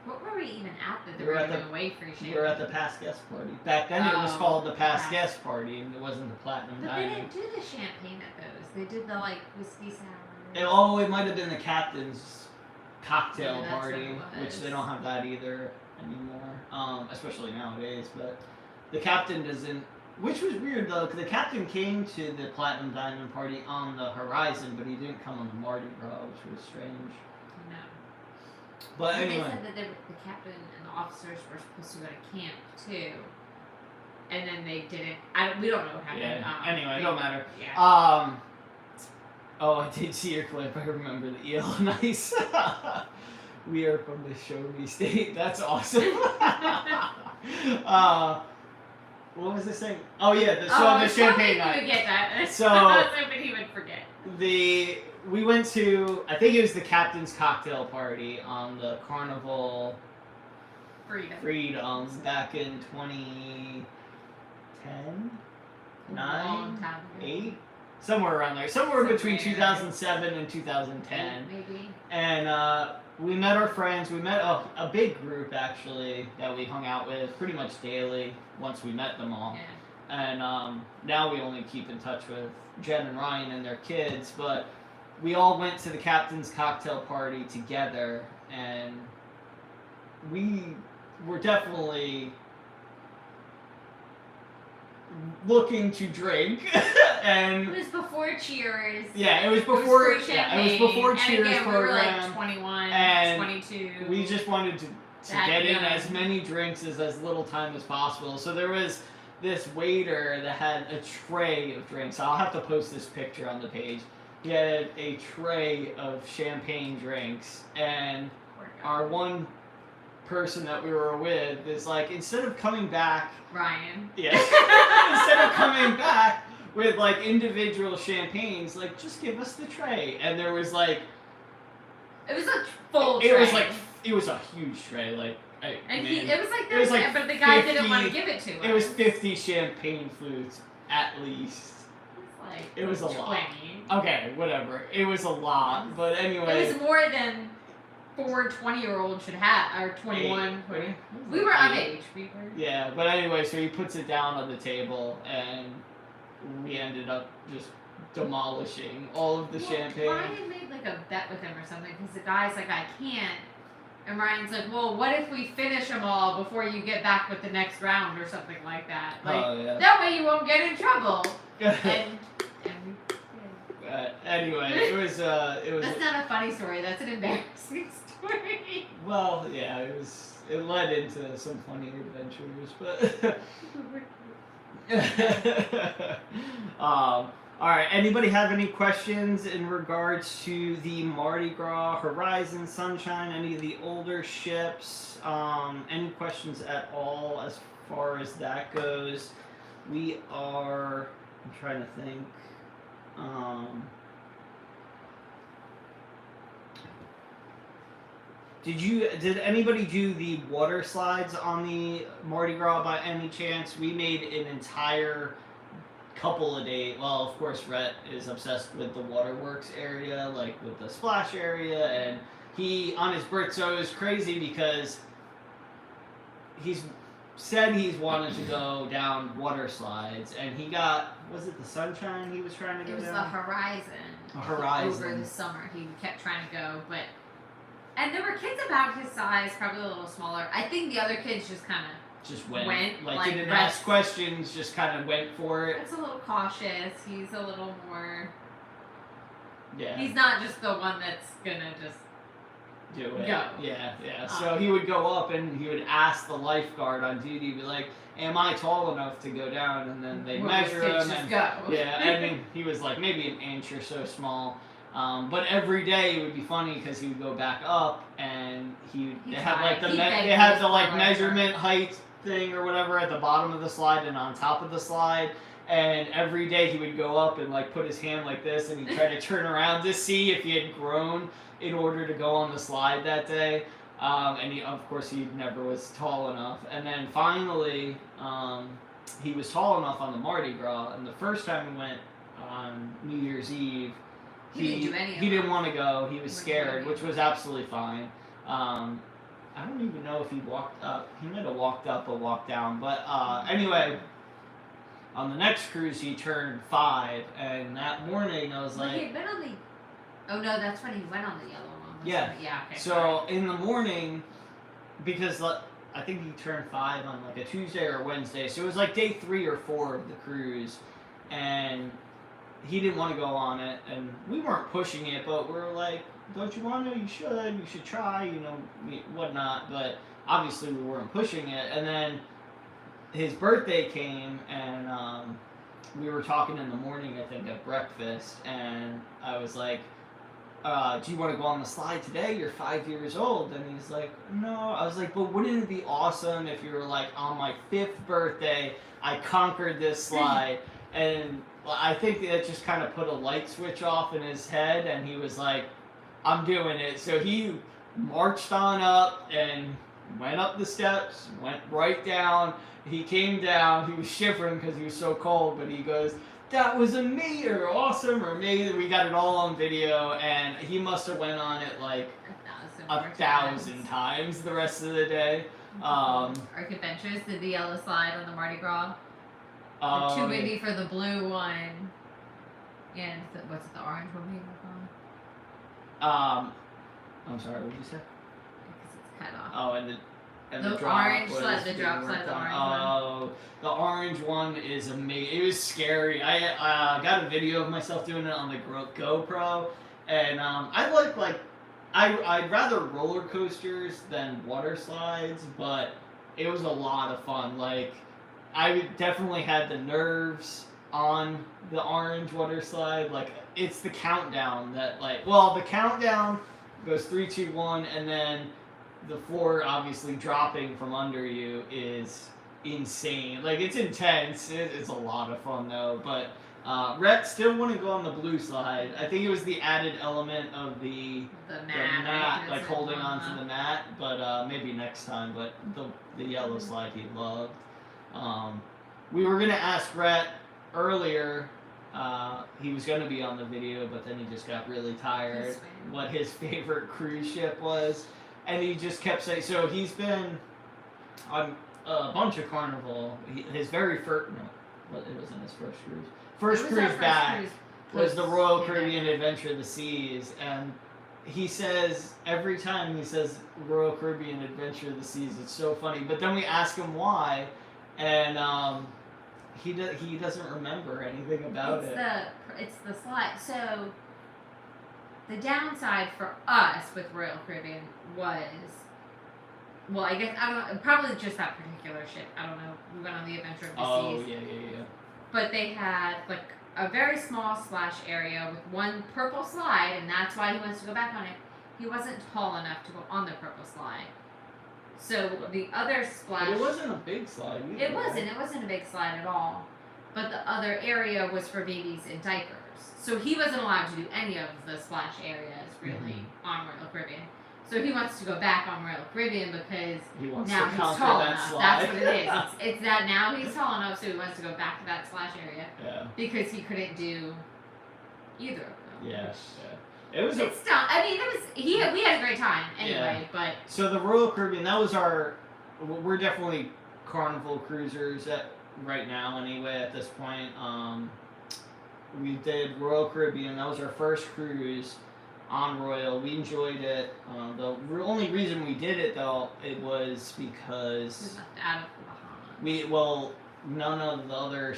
What were we even at that they We were were at the- giving away free champagne? We were at the past guest party. Back then it was Oh, called the past past- guest party, and it wasn't the Platinum But they Diamond. didn't do the champagne at those. They did the like whiskey sour. It might have been the captain's cocktail Yeah, that's what party, it which was. they don't have that either anymore, especially nowadays. But the captain doesn't, which was weird though, because the captain came to the Platinum Diamond party on the Horizon, but he didn't come on the Mardi Gras, which was strange. No. But And anyway, they said that the captain and the officers were supposed to go to camp too, and then they didn't. We don't know what happened. yeah. Anyway, it don't matter. Yeah. Oh, I did see your clip. I remember the eel. Nice. We are from the show me state. That's awesome. What was I saying? Oh yeah, the champagne night. He would get that. So- I was hoping he would forget. We went to, I think it was the captain's cocktail party on the Carnival Freedom. back in 2010, A 9, long time ago. 8, somewhere around there, somewhere between Somewhere. 2007 and 2010. Maybe. And we met our friends. We met a big group actually that we hung out with pretty much daily once we met them all. Yeah. And now we only keep in touch with Jen and Ryan and their kids. But we all went to the captain's cocktail party together, and we were definitely looking to drink. And It was before Cheers. yeah, it was before. It was before and Cheers again, program. We were like 21, and 22. We just wanted to That get in young. as many drinks as little time as possible. So there was this waiter that had a tray of drinks. I'll have to post this picture on the page. He had a tray of champagne drinks, and our one person that we were with is like, instead of coming back, Ryan. yeah, instead of coming back with like individual champagnes, like just give us the tray. And there was like, It was a full it tray. was like, it was a huge tray, like. And Man. it was like It was this, like but the guy 50 didn't want to give it to us. It was 50 champagne flutes, at least. It's like It was a 20. lot. Okay, whatever. It was a lot, but anyway. It was more than 4 20-year-olds should have, or 21. Eight. We were of Eight. age. We were. Yeah, but anyway, so he puts it down on the table, and we ended up just demolishing all of the champagne. Ryan made like a bet with him or something, because the guy's like, I can't. And Ryan's like, well, what if we finish them all before you get back with the next round or something like that? Like, Oh, yeah. that way you won't get in trouble. And we Anyway, it was. That's not a funny story. That's an embarrassing story. Well, yeah, it led into some funny adventures, but. All right. Anybody have any questions in regards to the Mardi Gras, Horizon, Sunshine, any of the older ships? Any questions at all as far as that goes? We are. I'm trying to think. Did anybody do the water slides on the Mardi Gras by any chance? We made an entire couple of days. Well, of course, Rhett is obsessed with the waterworks area, like with the splash area, and he on his birthday. So it was crazy because he's said he's wanted to go down water slides, and he got, was it the Sunshine he was trying to go It was down? the Horizon. A Horizon. Over the summer, he kept trying to go, but and there were kids about his size, probably a little smaller. I think the other kids just kind of Just went like didn't rest. ask questions, just kind of went for it. It's a little cautious. He's a little more. Yeah. He's not just the one that's gonna just. Do it. Go. Yeah. So he would go up and he would ask the lifeguard on duty, be like, "Am I tall enough to go down?" And then they Well, measure kids him. just And, go. yeah, I mean, he was like maybe an inch or so small. But every day it would be funny because he would go back up and they had like they had the like measurement height thing or whatever at the bottom of the slide and on top of the slide. And every day he would go up and like put his hand like this, and he'd try to turn around to see if he had grown in order to go on the slide that day. And of course he never was tall enough. And then finally he was tall enough on the Mardi Gras. And the first time we went on New Year's Eve, He didn't do any of he didn't them. want to go. He was Wouldn't scared, go. which was absolutely fine. I don't even know if he walked up. He might have walked up or walked down. But anyway, on the next cruise he turned 5, and that morning I was Well, like, he had been on the. Oh no, that's when he went on the yellow one. Yeah. wasn't it? Yeah. Okay. so in the morning, because I think he turned 5 on like a Tuesday or a Wednesday, so it was like day 3 or 4 of the cruise, and he didn't want to go on it, and we weren't pushing it, but we were like, don't you want to? You should try, whatnot. But obviously we weren't pushing it, and then his birthday came, and we were talking in the morning, I think, at breakfast, and I was like, do you want to go on the slide today? You're 5 years old. And he's like, no. I was like, but wouldn't it be awesome if you were like, on my 5th birthday, I conquered this slide? And I think that just kind of put a light switch off in his head, and he was like, I'm doing it. So he marched on up and went up the steps, went right down. He came down. He was shivering because he was so cold, but he goes, that was awesome, or amazing. We got it all on video, and he must have went on it like 1,000 times the rest of the day. Arc Adventures did the yellow slide on the Mardi Gras. Too windy for the blue one. And what's it, the orange one we were on? I'm sorry, what did you say? Because it's cut off. Oh, and the The drop orange was slide, the being drop worked slide, the on. orange one. Oh, the orange one is amazing. It was scary. I got a video of myself doing it on the GoPro, and I'd rather roller coasters than water slides, but it was a lot of fun. Like, I definitely had the nerves on the orange water slide. Like, it's the countdown that, the countdown goes 3, 2, 1, and then the floor obviously dropping from under you is insane. Like, it's intense. It's a lot of fun though. But Rhett still wouldn't go on the blue slide. I think it was the added element of the mat, like holding on to the mat. But maybe next time. But the yellow slide he loved. We were gonna ask Rhett earlier. He was gonna be on the video, but then he just got really tired. What his favorite cruise ship was. And he just kept saying, so he's been on a bunch of Carnival. His very first, no, it wasn't his first cruise. First cruise back was the Royal Caribbean Adventure of the Seas. And he says, every time he says Royal Caribbean Adventure of the Seas, it's so funny. But then we ask him why, and he doesn't remember anything about it. It's the slide. So the downside for us with Royal Caribbean was, well, I guess, I don't know, probably just that particular ship. I don't know. We went on the Adventure of the Seas. Yeah. But they had, like, a very small splash area with one purple slide, and that's why he wants to go back on it. He wasn't tall enough to go on the purple slide. So the other splash... But it wasn't a big slide either. It wasn't a big slide at all. But the other area was for babies in diapers. So he wasn't allowed to do any of the splash areas, really, on Royal Caribbean. So he wants to go back on Royal Caribbean because now he's tall enough. Slide. That's what it is. It's that now he's tall enough, so he wants to go back to that splash area. Yeah. Because he couldn't do either of them. Yes. Yeah. It was. It's dumb. I mean, it was. We had a great time anyway, but. So the Royal Caribbean, that was our. We're definitely Carnival cruisers right now, anyway. At this point, we did Royal Caribbean. That was our first cruise on Royal. We enjoyed it. The only reason we did it though, it was because we left out of the Bahamas. None of the other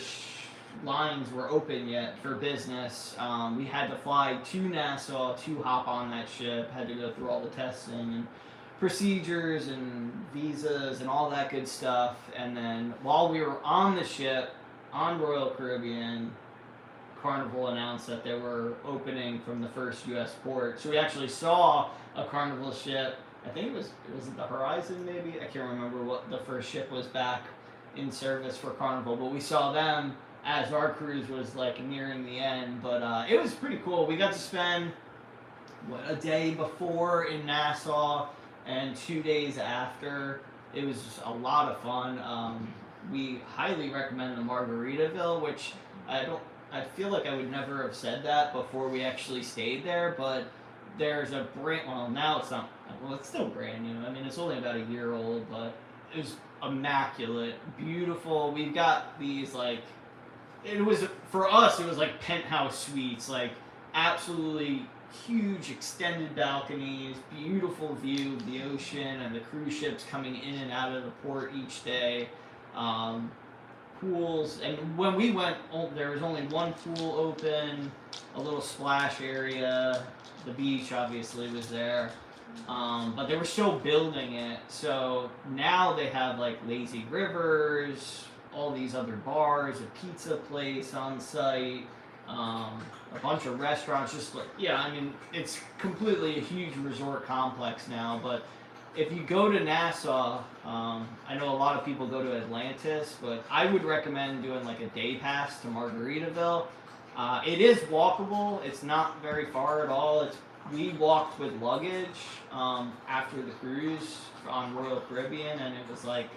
lines were open yet for business. We had to fly to Nassau to hop on that ship. Had to go through all the testing and procedures and visas and all that good stuff. And then while we were on the ship on Royal Caribbean, Carnival announced that they were opening from the first U.S. port. So we actually saw a Carnival ship. I think it was the Horizon maybe? I can't remember what the first ship was back in service for Carnival. But we saw them as our cruise was like nearing the end. But it was pretty cool. We got to spend a day before in Nassau and 2 days after. It was just a lot of fun. We highly recommend the Margaritaville, which I feel like I would never have said that before we actually stayed there, but there's a brand. Well, now it's not. Well, it's still brand new. I mean, it's only about a year old, but it was immaculate, beautiful. We've got these like. It was for us. It was like penthouse suites, like absolutely huge extended balconies, beautiful view of the ocean and the cruise ships coming in and out of the port each day. Pools, and when we went, there was only one pool open, a little splash area. The beach obviously was there, but they were still building it. So now they have like lazy rivers, all these other bars, a pizza place on site, a bunch of restaurants. Just like, yeah, I mean, it's completely a huge resort complex now. But if you go to Nassau, I know a lot of people go to Atlantis, but I would recommend doing like a day pass to Margaritaville. It is walkable. It's not very far at all. We walked with luggage after the cruise on Royal Caribbean, and it was like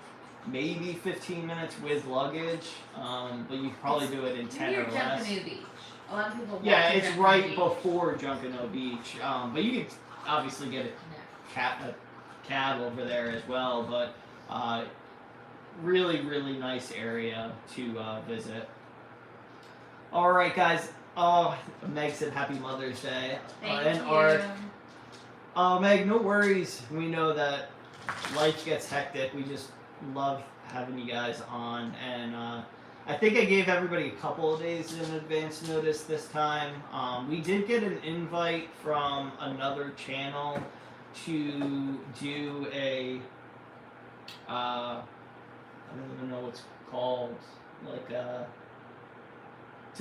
maybe 15 minutes with luggage, but you could probably do it in 10 or less. Junkanoo Beach. A lot of people walk Yeah, to it's Junkanoo right Beach. before Junkanoo Beach, but you could obviously get a cab over there as well, but really, really nice area to visit. All right, guys. Meg said Happy Mother's Day. Thank and you. Art. Meg, no worries. We know that life gets hectic. We just love having you guys on, and I think I gave everybody a couple of days in advance notice this time. We did get an invite from another channel to do a I don't even know what's called, like to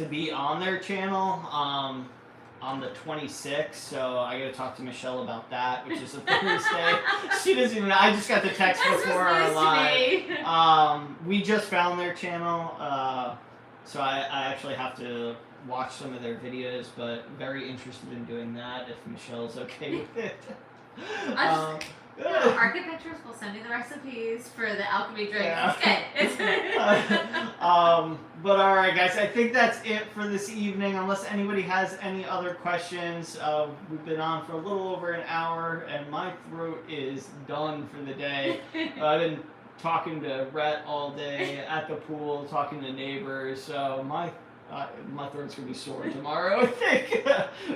be on their channel on the 26th, so I gotta talk to Michelle about that, which is a Thursday. She doesn't even know. I just got the text before our live. We just found their channel, so I actually have to watch some of their videos, but very interested in doing that if Michelle's okay with it. Architectures will send you the recipes for the alchemy drinks. Yeah. It's good. But all right, guys, I think that's it for this evening. Unless anybody has any other questions, we've been on for a little over an hour, and my throat is done for the day. I've been talking to Rhett all day at the pool, talking to neighbors, so my throat's gonna be sore tomorrow, I think.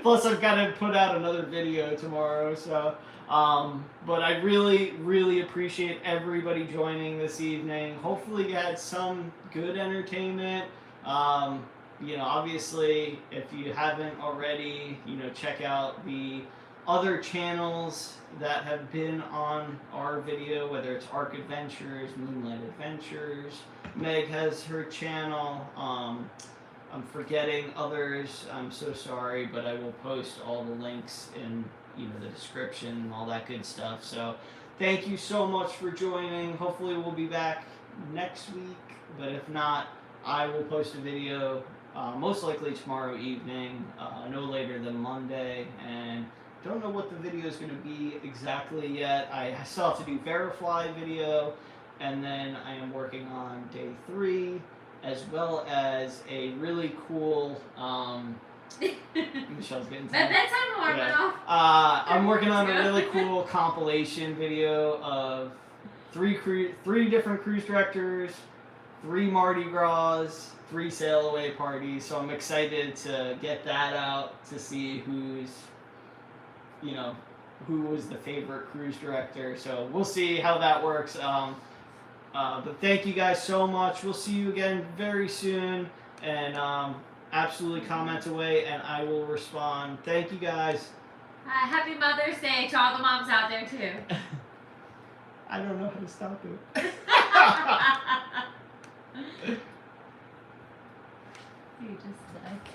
Plus, I've got to put out another video tomorrow, so. But I really, really appreciate everybody joining this evening. Hopefully you had some good entertainment. Obviously, if you haven't already, check out the other channels that have been on our video, whether it's Arc Adventures, Moonlight Adventures. Meg has her channel. I'm forgetting others. I'm so sorry, but I will post all the links in the description and all that good stuff. So thank you so much for joining. Hopefully we'll be back next week, but if not, I will post a video most likely tomorrow evening, no later than Monday, and don't know what the video is going to be exactly yet. I still have to do Verifly video, and then I am working on day 3, as well as a really cool Michelle's getting That's how I'm warming off. I'm working on a really cool compilation video of 3 different cruise directors, 3 Mardi Gras, 3 sail away parties. So I'm excited to get that out to see who was the favorite cruise director. So we'll see how that works. But thank you guys so much. We'll see you again very soon, and absolutely comment away, and I will respond. Thank you guys. Happy Mother's Day to all the moms out there too. I don't know how to stop it. You just like.